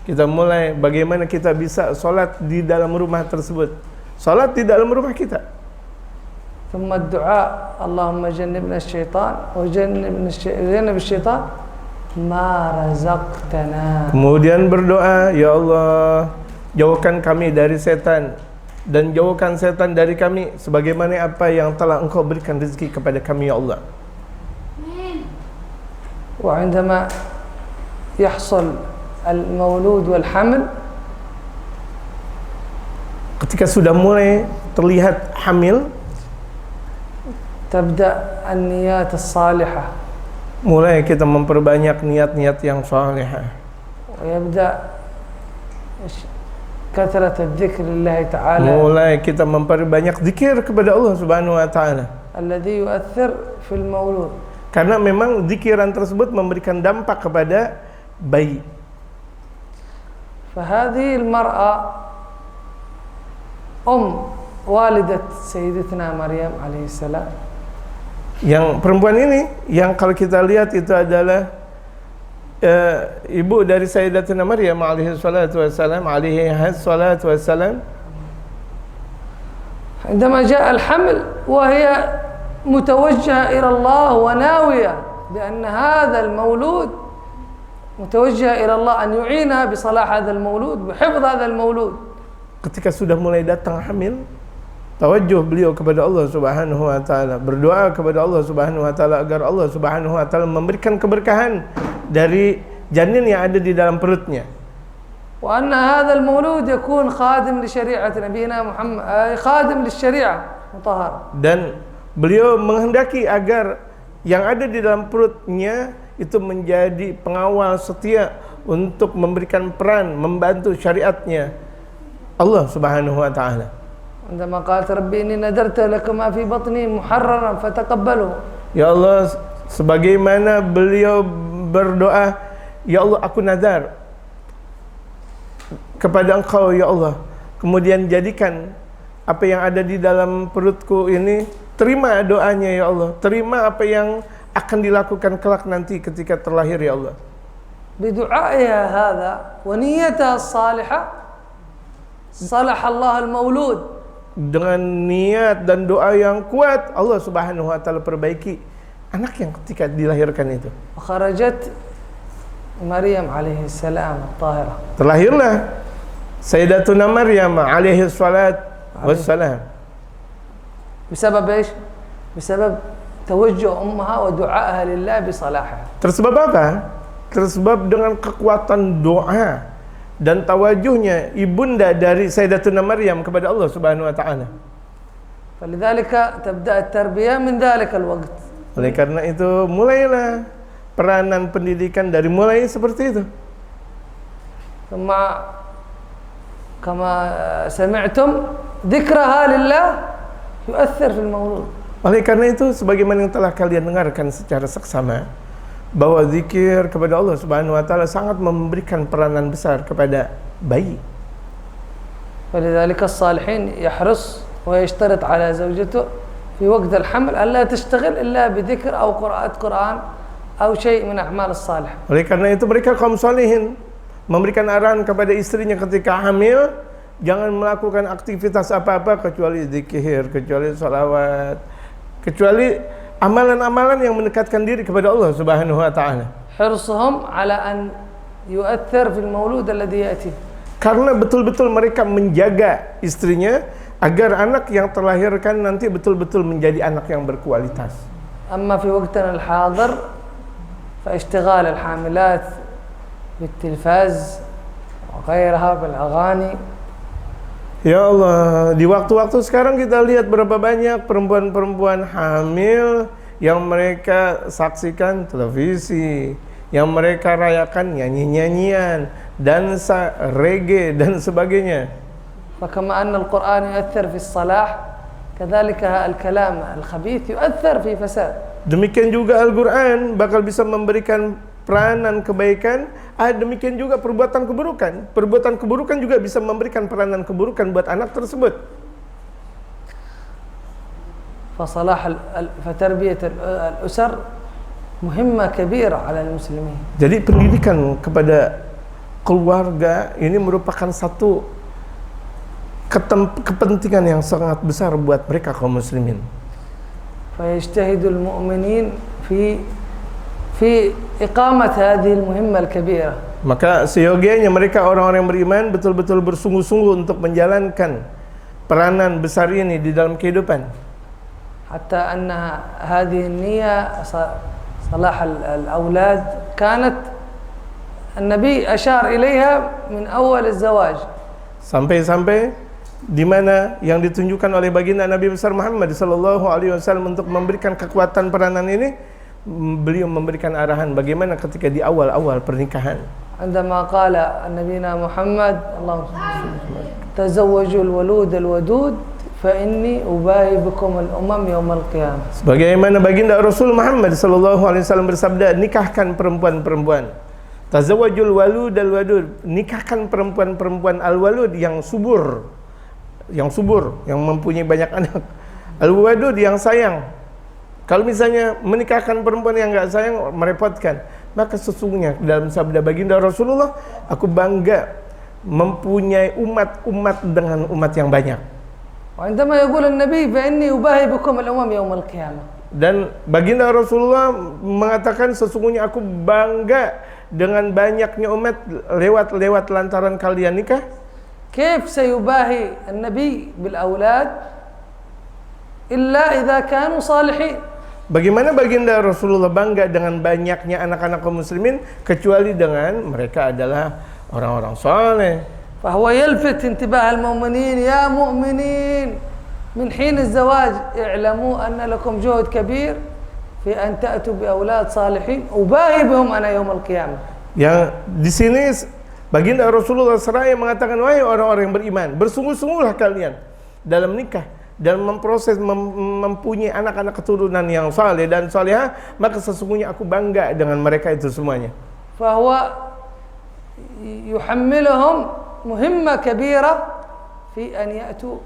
kita mulai bagaimana kita bisa salat di dalam rumah tersebut, salat di dalam rumah kita. ثم الدعاء اللهم جنبنا الشيطان وجنب الشيطان ما رزقتنا. Kemudian berdoa, ya Allah, jauhkan kami dari setan dan jauhkan setan dari kami sebagaimana apa yang telah Engkau berikan rezeki kepada kami, ya Allah. وعندما يحصل المولود والحمل, ketika sudah mulai terlihat hamil, تبدأ النيات الصالحة. Mulai kita memperbanyak niat-niat yang salihah. ويبدأ كثرة الذكر لله تعالى. Mulai kita memperbanyak zikir kepada Allah Subhanahu wa taala. الذي يؤثر في المولود. Karena memang zikiran tersebut memberikan dampak kepada bayi. فهذه المرأة والدة سيدتنا مريم عليه السلام. Yang perempuan ini yang kalau kita lihat itu adalah ibu dari Sayyidatina Maryam alaihi salatu wassalam, عندما جاء الحمل وهي متوجهة إلى الله وناوية بأن هذا المولود متوجهة إلى الله أن يعينها بصلاح هذا المولود بحفظ هذا المولود. Ketika sudah mulai datang hamil, tawajjuh beliau kepada Allah Subhanahu wa taala, berdoa kepada Allah Subhanahu wa taala agar Allah Subhanahu wa taala memberikan keberkahan dari janin yang ada di dalam perutnya. وأن هذا المولود يكون خادم لشريعة نبينا محمد، خادم للشريعة مطهرة. Dan beliau menghendaki agar yang ada di dalam perutnya itu menjadi pengawal setia untuk memberikan peran membantu syariatnya Allah Subhanahu wa taala. عندما قالت ربي إني نذرت لك ما في بطني محررا فتقبله. Ya Allah, sebagaimana beliau berdoa, ya Allah aku nazar kepada Engkau ya Allah, kemudian jadikan apa yang ada di dalam perutku ini, terima doanya ya Allah, terima apa yang akan dilakukan kelak nanti ketika terlahir ya Allah. بدعائها هذا ونيتها الصالحة صلح الله المولود. Dengan niat dan doa yang kuat, Allah Subhanahu wa taala perbaiki anak yang ketika dilahirkan itu. وخرجت مريم عليه السلام الطاهرة. Terlahirlah Sayyidatuna Maryam alaihi salat wassalam. بسبب ايش؟ بسبب توجه أمها ودعائها لله بصلاحها. Tersebab apa? Tersebab dengan kekuatan doa dan tawajuhnya ibunda dari Sayyidatuna Maryam kepada Allah Subhanahu wa taala. فلذلك تبدأ التربية من ذلك الوقت. Oleh karena itu mulailah peranan pendidikan dari mulai seperti itu. ثم كما سمعتم ذكرها لله يؤثر في المولود. Oleh karena itu sebagaimana yang telah kalian dengarkan secara seksama bahwa zikir kepada Allah Subhanahu wa taala sangat memberikan peranan besar kepada bayi. ولذلك الصالحين يحرص ويشترط على زوجته في وقت الحمل ألا تشتغل إلا بذكر أو قراءة قرآن أو شيء من أعمال الصالح. Oleh karena itu mereka kaum salihin memberikan arahan kepada istrinya ketika hamil, jangan melakukan aktivitas apa-apa kecuali zikir, kecuali salawat, kecuali amalan-amalan yang mendekatkan diri kepada Allah Subhanahu wa taala. حرصهم على أن يؤثر في المولود الذي يأتي. Karena betul-betul mereka menjaga istrinya agar anak yang terlahirkan nanti betul-betul menjadi anak yang berkualitas. أما في وقتنا الحاضر فاشتغال الحاملات بالتلفاز وغيرها بالأغاني. Ya Allah, di waktu-waktu sekarang kita lihat berapa banyak perempuan-perempuan hamil yang mereka saksikan televisi, yang mereka rayakan nyanyi-nyanyian, dansa, reggae dan sebagainya. فكما أن القرآن يؤثر في الصلاح كذلك الكلام الخبيث يؤثر في فساد. Demikian juga Al-Quran bakal bisa memberikan peranan kebaikan, demikian juga perbuatan keburukan. Perbuatan keburukan juga bisa memberikan peranan keburukan buat anak tersebut. فتربية الأسر مهمة كبيرة على المسلمين. Jadi pendidikan kepada keluarga ini merupakan satu kepentingan yang sangat besar buat mereka kaum muslimin. فيجتهد المؤمنين في إقامة هذه المهمة الكبيرة. Maka seyogianya mereka orang-orang yang beriman betul-betul bersungguh-sungguh untuk menjalankan peranan besar ini di dalam kehidupan. حتى أن هذه النية صلاح الأولاد كانت النبي أشار إليها من أول الزواج. Sampai-sampai di mana yang ditunjukkan oleh baginda Nabi besar Muhammad sallallahu alaihi wasallam untuk memberikan kekuatan peranan ini, beliau memberikan arahan bagaimana ketika di awal-awal pernikahan. عندما قال نبينا محمد اللهم تزوجوا الولود الودود فإني أباهي بكم الأمم يوم القيامة. Sebagaimana baginda Rasul Muhammad sallallahu alaihi wasallam bersabda, nikahkan perempuan-perempuan. Tazawwajul walud al wadud, nikahkan perempuan-perempuan al walud yang subur, yang mempunyai banyak anak. Al wadud yang sayang. Kalau misalnya menikahkan perempuan yang enggak sayang merepotkan, maka sesungguhnya dalam sabda baginda Rasulullah, aku bangga mempunyai umat-umat dengan umat yang banyak. وعندما يقول النبي فإني أباهي بكم الأمم يوم القيامة. Dan baginda Rasulullah mengatakan sesungguhnya aku bangga dengan banyaknya umat lewat lantaran kalian nikah. كيف سيباهي النبي بالأولاد إلا إذا كانوا صالحين. Bagaimana baginda Rasulullah bangga dengan banyaknya anak-anak kaum muslimin kecuali dengan mereka adalah orang-orang saleh. فهو يلفت انتباه المؤمنين يا مؤمنين من حين الزواج اعلموا أن لكم جهد كبير في أن تأتوا بأولاد صالحين أباهي بهم أنا يوم القيامة. Yang di sini baginda Rasulullah seraya mengatakan, wahai orang-orang yang beriman, bersungguh-sungguhlah kalian dalam nikah dan memproses mempunyai anak-anak keturunan yang saleh dan salihah, maka sesungguhnya aku bangga dengan mereka itu semuanya. فهو يحملهم مهمة كبيرة في أن يأتوا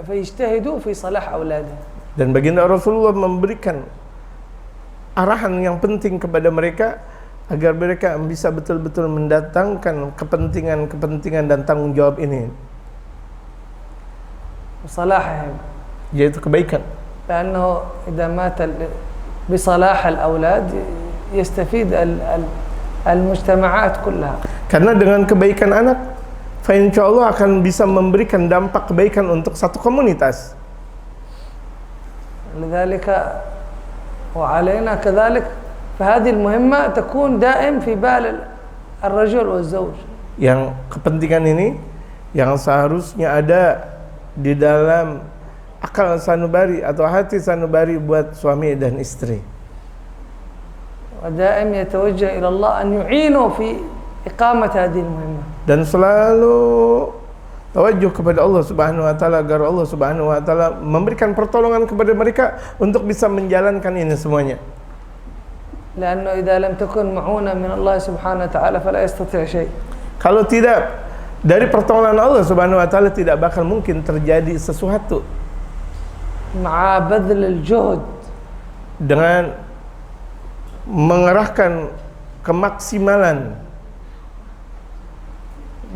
فيجتهدوا في صلاح أولادهم. Dan baginda Rasulullah memberikan arahan yang penting kepada mereka agar mereka bisa betul-betul mendatangkan kepentingan dan tanggung jawab ini. صلاحهم. Yaitu kebaikan. لأنه إذا مات بصلاح الأولاد يستفيد المجتمعات كلها. Karena dengan kebaikan anak, insyaallah akan bisa memberikan dampak kebaikan untuk satu komunitas. لذلك وعلينا كذلك فهذه المهمة تكون دائم في بال الرجل والزوج. Yang kepentingan ini yang seharusnya ada di dalam akal sanubari atau hati sanubari buat suami dan istri. ودائم يتوجه إلى الله أن يعينوا في إقامة هذه المهمة. Dan selalu tawajuh kepada Allah Subhanahu wa taala agar Allah Subhanahu wa taala memberikan pertolongan kepada mereka untuk bisa menjalankan ini semuanya. لأنه إذا لم تكن معونة من الله سبحانه وتعالى فلا يستطيع شيء. Kalau tidak dari pertolongan Allah Subhanahu wa taala tidak bakal mungkin terjadi sesuatu. مع بذل الجهد. Dengan mengerahkan kemaksimalan,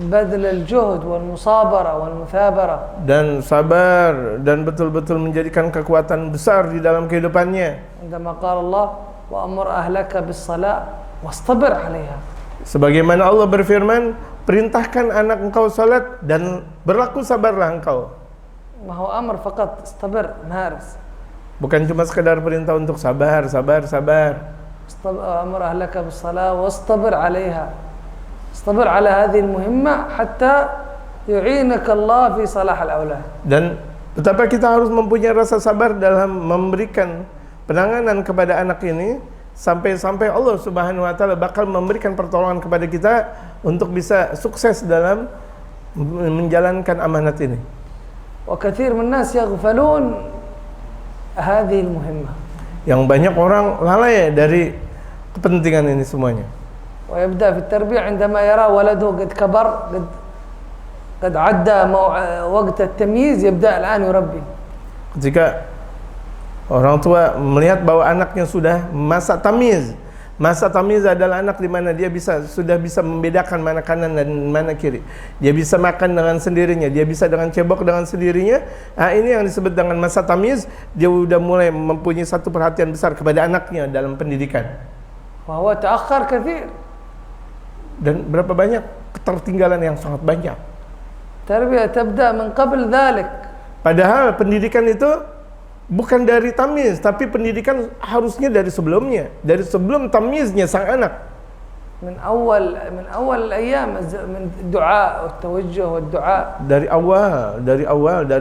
badl al-juhd wal musabara wal muthabara, dan sabar dan betul-betul menjadikan kekuatan besar di dalam kehidupannya. Indama qala Allah wa amur ahlaka bis salat wastabir 'alaiha. Sebagaimana Allah berfirman, perintahkan anak engkau salat dan berlaku sabarlah engkau. Ma huwa amr faqat istabir maris. Bukan cuma sekadar perintah untuk sabar. أمر أهلك بالصلاة واصطبر عليها. اصطبر على هذه المهمة حتى يعينك الله في صلاح الأولاد. Dan betapa kita harus mempunyai rasa sabar dalam memberikan penanganan kepada anak ini sampai Allah Subhanahu wa taala bakal memberikan pertolongan kepada kita untuk bisa sukses dalam menjalankan amanat ini. وكثير من الناس يغفلون هذه المهمة. Yang banyak orang lalai dari kepentingan ini semuanya. ويبدأ في التربية عندما يرى ولده قد كبر قد عدى وقت التمييز يبدأ الآن يربي. Ketika orang tua melihat bahwa anaknya sudah masa tamyiz. Masa tamyiz adalah anak di mana dia sudah bisa membedakan mana kanan dan mana kiri. Dia bisa makan dengan sendirinya, dia bisa dengan cebok dengan sendirinya. Ini yang disebut dengan masa tamyiz. Dia sudah mulai mempunyai satu perhatian besar kepada anaknya dalam pendidikan. Wa ta'akhkhar katsir. Dan berapa banyak ketertinggalan yang sangat banyak. Tarbiyah tabda min qabl dhalik. Padahal pendidikan itu bukan dari tamyiz, tapi pendidikan harusnya dari sebelumnya, dari sebelum tamyiznya sang anak. من أول الأيام من الدعاء والتوجه والدعاء. Dari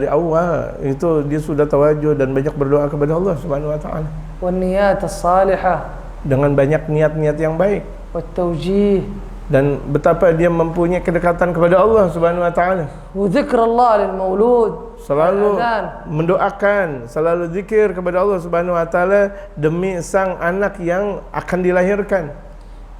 awal itu dia sudah tawajuh dan banyak berdoa kepada Allah Subhanahu wa taala. والنيات الصالحة. Dengan banyak niat-niat yang baik. والتوجيه. dan betapa dia mempunyai kedekatan kepada Allah Subhanahu wa taala. وذكر الله للمولود Selalu mendoakan, selalu zikir kepada Allah Subhanahu wa taala demi sang anak yang akan dilahirkan.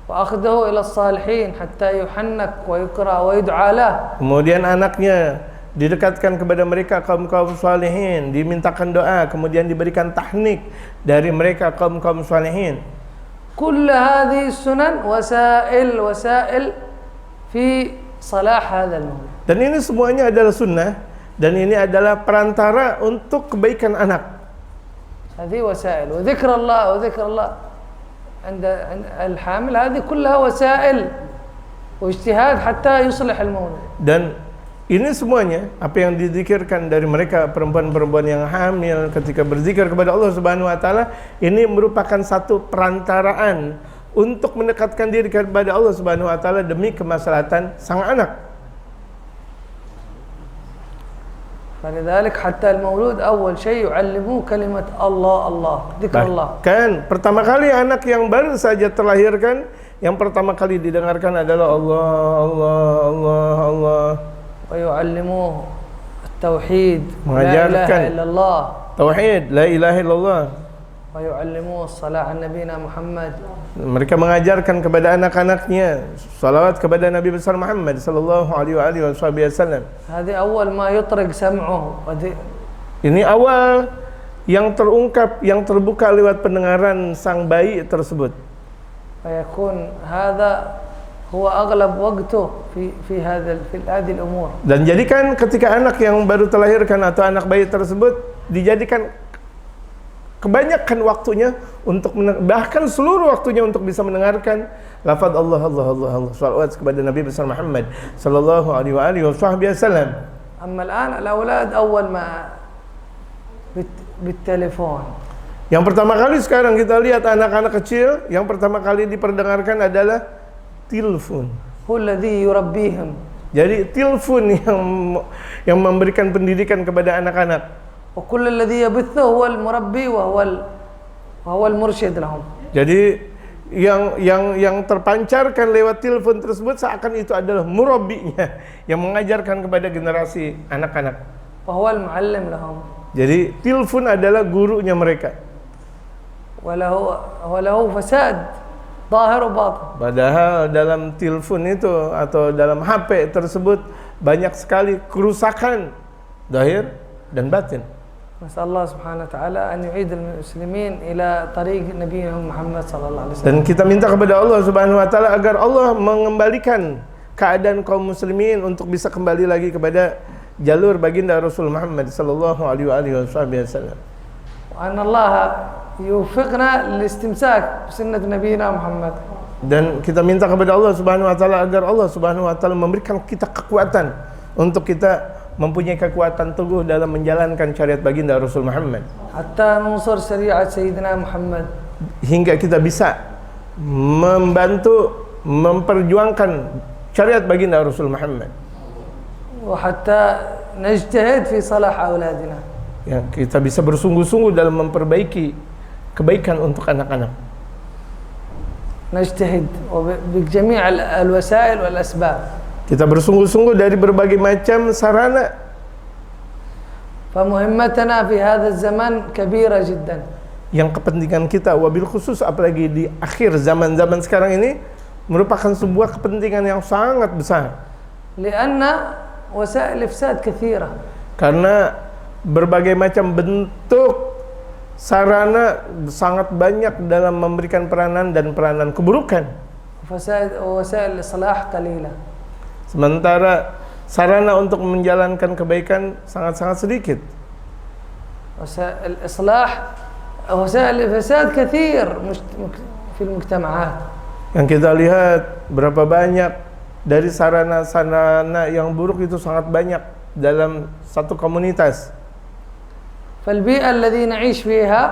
وأخذه إلى الصالحين حتى يحنك ويقرأ ويدعى له. Kemudian anaknya didekatkan kepada mereka kaum-kaum salihin, dimintakan doa, kemudian diberikan tahnik dari mereka kaum-kaum salihin. كل هذه السنن وسائل في صلاح هذا المولود. Dan ini semuanya adalah sunnah, dan ini adalah perantara untuk kebaikan anak. هذه وسائل وذكر الله عند الحامل، هذه كلها وسائل واجتهاد حتى يصلح المولود. Dan ini semuanya apa yang dizikirkan dari mereka perempuan-perempuan yang hamil ketika berzikir kepada Allah Subhanahu wa taala, ini merupakan satu perantaraan untuk mendekatkan diri kepada Allah Subhanahu wa taala demi kemaslahatan sang anak. فلذلك حتى المولود أول شيء يعلموه كلمة الله ذكر الله. Kan pertama kali anak yang baru saja terlahirkan, yang pertama kali didengarkan adalah Allah. ويعلموه التوحيد لا إله إلا الله. Tauhid la ilaha illallah. ويعلموه الصلاة على نبينا محمد. Mereka mengajarkan kepada anak-anaknya salawat kepada Nabi besar Muhammad sallallahu alaihi wasallam. هذه أول ما يطرق سمعه. Ini awal yang terungkap, yang terbuka lewat pendengaran sang bayi tersebut. فيكون هذا هو أغلب وقته في هذه الأمور. Dan jadikan ketika anak yang baru terlahirkan atau anak bayi tersebut dijadikan kebanyakan waktunya untuk bahkan seluruh waktunya untuk bisa mendengarkan lafaz Allah. Salawat kepada Nabi besar Muhammad sallallahu alaihi wasallam. أما الآن الأولاد أول ما بالتليفون. Yang pertama kali sekarang kita lihat anak-anak kecil, yang pertama kali diperdengarkan adalah telepon. هو الذي يربيهم. Jadi telepon yang memberikan pendidikan kepada anak-anak. وكل الذي يبثه هو المربي وهو المرشد لهم. Jadi yang terpancarkan lewat telepon tersebut seakan itu adalah murabbinya yang mengajarkan kepada generasi anak-anak. وهو المعلم لهم. Jadi telepon adalah gurunya mereka. وله فساد ظاهر وباطن. Padahal dalam telepon itu atau dalam HP tersebut banyak sekali kerusakan zahir dan batin. نسأل الله سبحانه وتعالى أن يعيد المسلمين إلى طريق نبينا محمد صلى الله عليه وسلم. Dan kita minta kepada Allah Subhanahu wa taala agar Allah mengembalikan keadaan kaum muslimin untuk bisa kembali lagi kepada jalur baginda Rasul Muhammad sallallahu alaihi wasallam. وأن الله يوفقنا للاستمساك بسنة نبينا محمد. Dan kita minta kepada Allah Subhanahu wa taala agar Allah Subhanahu wa taala memberikan kita kekuatan untuk kita mempunyai kekuatan teguh dalam menjalankan syariat baginda Rasul Muhammad. Hatta nusur syariat Sayyidina Muhammad. Hingga kita bisa membantu memperjuangkan syariat baginda Rasul Muhammad. Wa hatta najtahid fi salah auladina. Ya, kita bisa bersungguh-sungguh dalam memperbaiki kebaikan untuk anak-anak. Najtahid bi jami' al-wasail wal asbab. Kita bersungguh-sungguh dari berbagai macam sarana. Famuhimmatana fi hadha zaman kabira jiddan. Yang kepentingan kita wabil khusus apalagi di akhir zaman-zaman sekarang ini merupakan sebuah kepentingan yang sangat besar. Lianna wasail ifsad katsira. Karena berbagai macam bentuk sarana sangat banyak dalam memberikan peranan dan peranan keburukan. Wasail islah qalilah. Sementara sarana untuk menjalankan kebaikan sangat-sangat sedikit. Wasail islah, wasail fasad katsir fi al-mujtama'at. Yang kita lihat berapa banyak dari sarana-sarana yang buruk itu sangat banyak dalam satu komunitas. فالبيئة التي نعيش فيها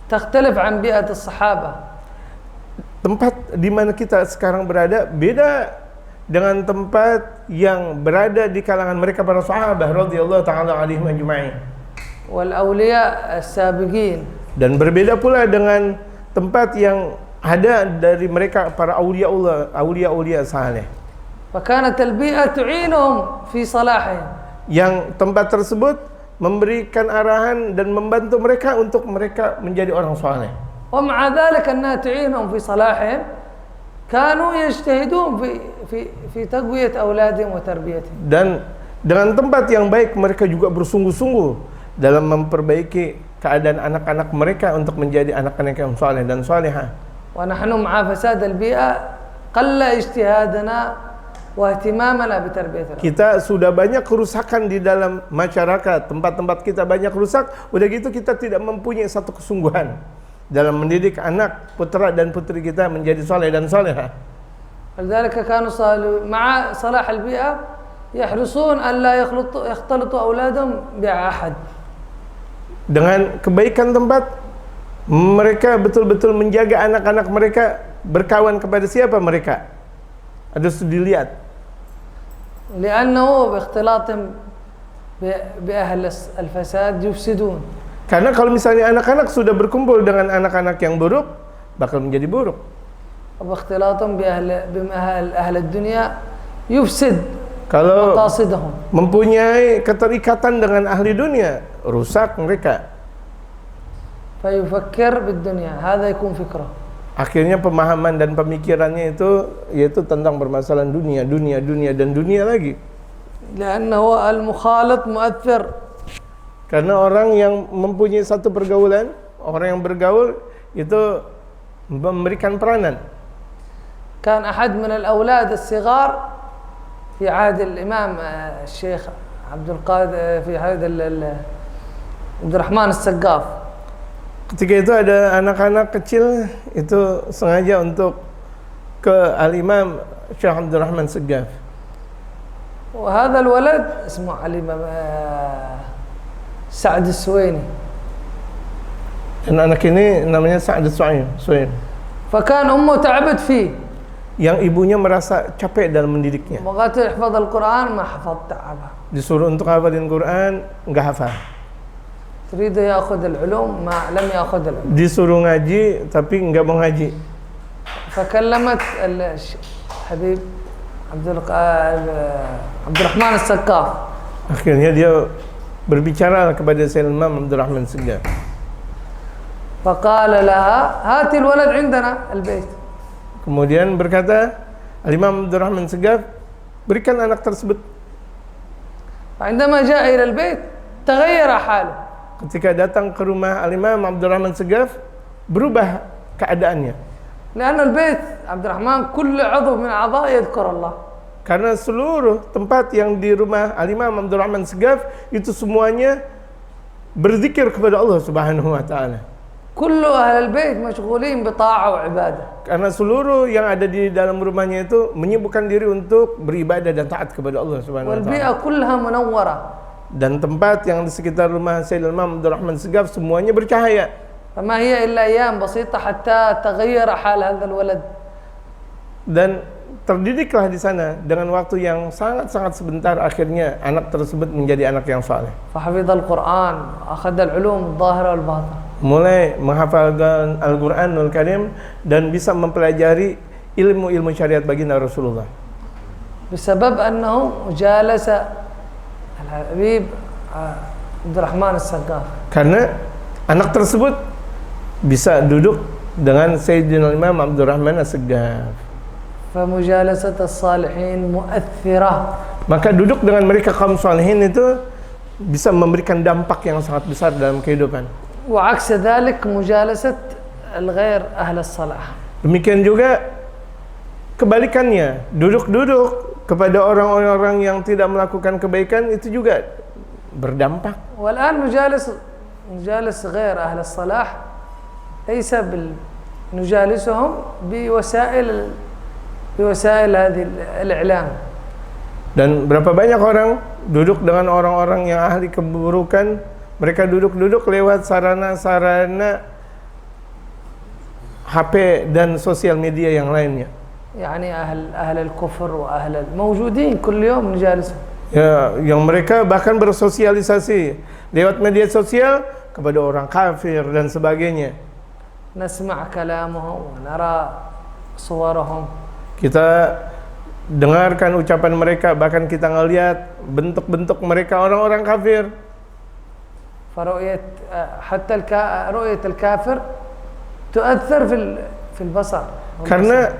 تختلف عن بيئة الصحابة. Tempat di mana kita sekarang berada beda dengan tempat yang berada di kalangan mereka para sahabat radhiyallahu taala alaihim ajma'in. Wal awliya as-sabiqin. Dan berbeda pula dengan tempat yang ada dari mereka para aulia saleh. فكانت البيئة تعينهم في صلاحهم. Yang tempat tersebut memberikan arahan dan membantu mereka untuk mereka menjadi orang saleh. ومع ذلك أنها تعينهم في صلاحهم كانوا يجتهدون في تقوية أولادهم وتربيتهم. Dan dengan tempat yang baik mereka juga bersungguh-sungguh dalam memperbaiki keadaan anak-anak mereka untuk menjadi anak-anak yang saleh dan salihah. ونحن مع فساد البيئة قل اجتهادنا واهتمامنا بتربية الأولاد. Kita sudah banyak kerusakan di dalam masyarakat, tempat-tempat kita banyak rusak, udah gitu kita tidak mempunyai satu kesungguhan dalam mendidik anak putra dan putri kita menjadi saleh dan salihah. ولذلك كانوا مع صلاح البيئة يحرصون أن لا يختلطوا أولادهم بأحد. Dengan kebaikan tempat, mereka betul-betul menjaga anak-anak mereka berkawan kepada siapa mereka. Harus dilihat. لأنه باختلاطهم بأهل الفساد يفسدون. Karena kalau misalnya anak-anak sudah berkumpul dengan anak-anak yang buruk, bakal menjadi buruk. وباختلاطهم بأهل الدنيا يفسد Kalau مقاصدهم. mempunyai keterikatan dengan ahli dunia, rusak mereka. فيفكر بالدنيا هذا يكون فكره. Akhirnya pemahaman dan pemikirannya itu yaitu tentang permasalahan dunia dan dunia lagi. لأنه المخالط مؤثر. Karena orang yang mempunyai satu pergaulan, orang yang bergaul itu memberikan peranan. كان أحد من الأولاد الصغار في عهد الإمام الشيخ عبد القادر في عهد عبد الرحمن السقاف. Ketika itu ada anak-anak kecil itu sengaja untuk ke Al-Imam Syekh Abdul Rahman Segaf. وهذا الولد اسمه الإمام سعد السويني. Dan anak ini namanya Sa'd Suwain. فكان أمه تعبت فيه. Yang ibunya merasa capek dalam mendidiknya. وقالت احفظ القرآن ما حفظ تعبه. Disuruh untuk hafalin Quran, enggak hafal. تريد يأخذ العلوم ما لم يأخذ العلوم. Disuruh ngaji tapi enggak mau ngaji. فكلمت الحبيب عبد الرحمن السقاف. Akhirnya dia berbicara kepada Sayyid Imam Abdul Rahman Segaf. فقال لها هاتي الولد عندنا البيت. Kemudian berkata Al-Imam Abdul Rahman Segaf, berikan anak tersebut. فعندما جاء إلى البيت تغير حاله. Ketika datang ke rumah Al-Imam Abdul Rahman Segaf, berubah keadaannya. لأن البيت عبد الرحمن كل عضو من أعضاء يذكر الله. Karena seluruh tempat yang di rumah Al-Imam Abdul Rahman Segaf itu semuanya berzikir kepada Allah Subhanahu wa taala. كل أهل البيت مشغولين بطاعة وعبادة. Karena seluruh yang ada di dalam rumahnya itu menyibukkan diri untuk beribadah dan taat kepada Allah Subhanahu wa taala. والبيئة كلها منورة. Dan tempat yang di sekitar rumah Sayyidina Imam Abdul Rahman Segaf semuanya bercahaya. فما هي إلا أيام بسيطة حتى تغير حال هذا الولد. Dan terdidiklah di sana dengan waktu yang sangat-sangat sebentar, akhirnya anak tersebut menjadi anak yang saleh. فحفظ القرآن أخذ العلوم الظاهرة والباطنة. Mulai menghafalkan Al-Qur'anul Karim dan bisa mempelajari ilmu-ilmu syariat baginda Rasulullah. بسبب أنه جالس الحبيب عبد الرحمن السقاف. Karena anak tersebut bisa duduk dengan Sayyidina Imam Abdul Rahman As-Segaf. فمجالسة الصالحين مؤثرة. Maka duduk dengan mereka kaum salihin itu bisa memberikan dampak yang sangat besar dalam kehidupan. وعكس ذلك مجالسة الغير أهل الصلاح. Demikian juga kebalikannya, duduk-duduk kepada orang-orang yang tidak melakukan kebaikan itu juga berdampak. والآن مجالس غير أهل الصلاح ليس نجالسهم بوسائل هذه الإعلام. Dan berapa banyak orang duduk dengan orang-orang yang ahli keburukan, mereka duduk-duduk lewat sarana-sarana HP dan sosial media yang lainnya. يعني أهل الكفر وأهل الموجودين كل يوم نجالسهم. Ya, yang mereka bahkan bersosialisasi lewat media sosial kepada orang kafir dan sebagainya. نسمع كلامهم ونرى صورهم. Kita dengarkan ucapan mereka, bahkan kita ngelihat bentuk-bentuk mereka orang-orang kafir. فرؤية حتى رؤية الكافر تؤثر في البصر. Karena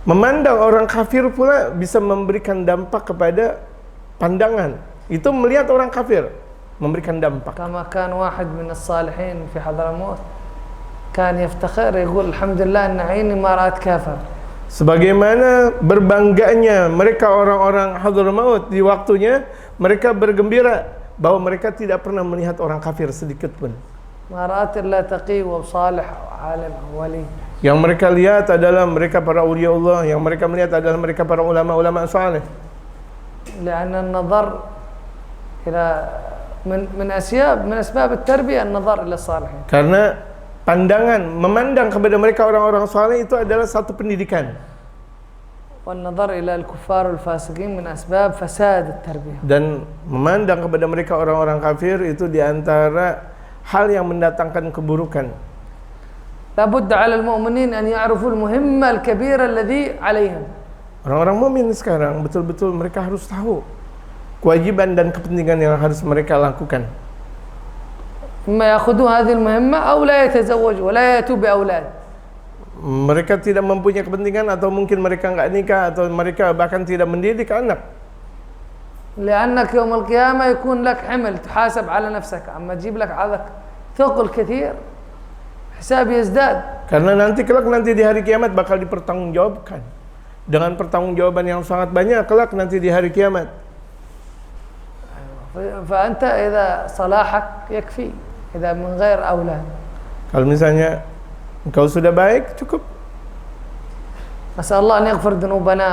memandang orang kafir pula bisa memberikan dampak kepada pandangan. Itu melihat orang kafir memberikan dampak. كما كان واحد من الصالحين في حضرموت كان يفتخر يقول الحمد لله أن عيني ما رأت كافر. Sebagaimana berbangganya mereka orang-orang Hadramaut di waktunya, mereka bergembira bahwa mereka tidak pernah melihat orang kafir sedikit pun. ما رأت إلا تقي وصالح وعالم ولي. Yang mereka lihat adalah mereka para awliya Allah, yang mereka melihat adalah mereka para ulama-ulama saleh. لأن النظر إلى من أسباب التربية النظر إلى الصالحين. Karena pandangan, memandang kepada mereka orang-orang saleh itu adalah satu pendidikan. والنظر إلى الكفار والفاسقين من أسباب فساد التربية. Dan memandang kepada mereka orang-orang kafir itu diantara hal yang mendatangkan keburukan. لابد على المؤمنين أن يعرفوا المهمة الكبيرة الذي عليهم. Orang-orang mukmin sekarang betul-betul mereka harus tahu kewajiban dan kepentingan yang harus mereka lakukan. إما يأخذوا هذه المهمة أو لا يتزوجوا ولا يأتوا بأولاد. Mereka tidak mempunyai kepentingan, atau mungkin mereka enggak nikah, atau mereka bahkan tidak mendidik anak. لأنك يوم القيامة يكون لك حمل تحاسب على نفسك، أما تجيب لك عذك ثقل كثير حساب يزداد. Karena nanti di hari kiamat bakal dipertanggungjawabkan dengan pertanggungjawaban yang sangat banyak kelak nanti di hari kiamat. فأنت إذا صلاحك يكفي إذا من غير أولاد. Kalau misalnya engkau sudah baik, cukup. أسأل الله أن يغفر ذنوبنا.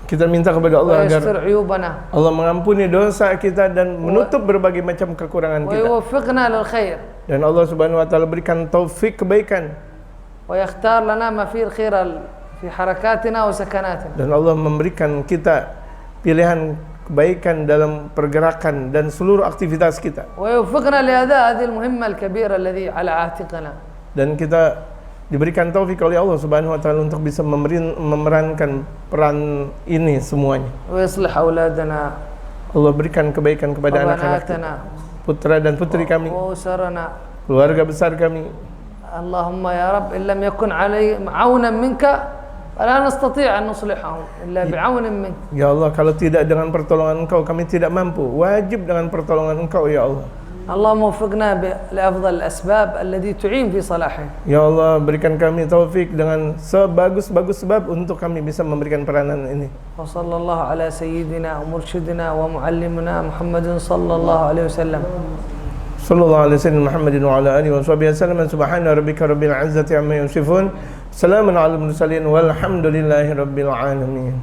Kita minta kepada Allah agar ويستر عيوبنا. Allah mengampuni dosa kita dan menutup berbagai macam kekurangan kita. ويوفقنا للخير. Dan Allah Subhanahu wa taala berikan taufik kebaikan. ويختار لنا ما فيه الخير في حركاتنا وسكناتنا. Dan Allah memberikan kita pilihan kebaikan dalam pergerakan dan seluruh aktivitas kita. ويوفقنا لأداء هذه المهمة الكبيرة الذي على عاتقنا. Dan kita diberikan taufik oleh Allah Subhanahu wa taala untuk bisa memerankan peran ini semuanya. ويصلح أولادنا. Allah berikan kebaikan kepada anak-anak kita, putra dan putri kami, وأسرنا. keluarga besar kami. اللهم يا رب إن لم يكن علي عونا منك فلا نستطيع أن نصلحهم إلا بعون منك. Ya Allah, kalau tidak dengan pertolongan Engkau kami tidak mampu. Wajib dengan pertolongan Engkau ya Allah. اللهم وفقنا لأفضل الأسباب التي تعين في صلاحه. Ya Allah, berikan kami taufik dengan sebagus-bagus sebab untuk kami bisa memberikan peranan ini. وصلى الله على سيدنا ومرشدنا ومعلمنا محمد صلى الله عليه وسلم. Sallallahu alaihi wasallam Muhammadin wa ala alihi wa sahbihi wasallam. Subhana rabbika rabbil izzati amma yasifun. Salamun alal mursalin walhamdulillahi rabbil alamin.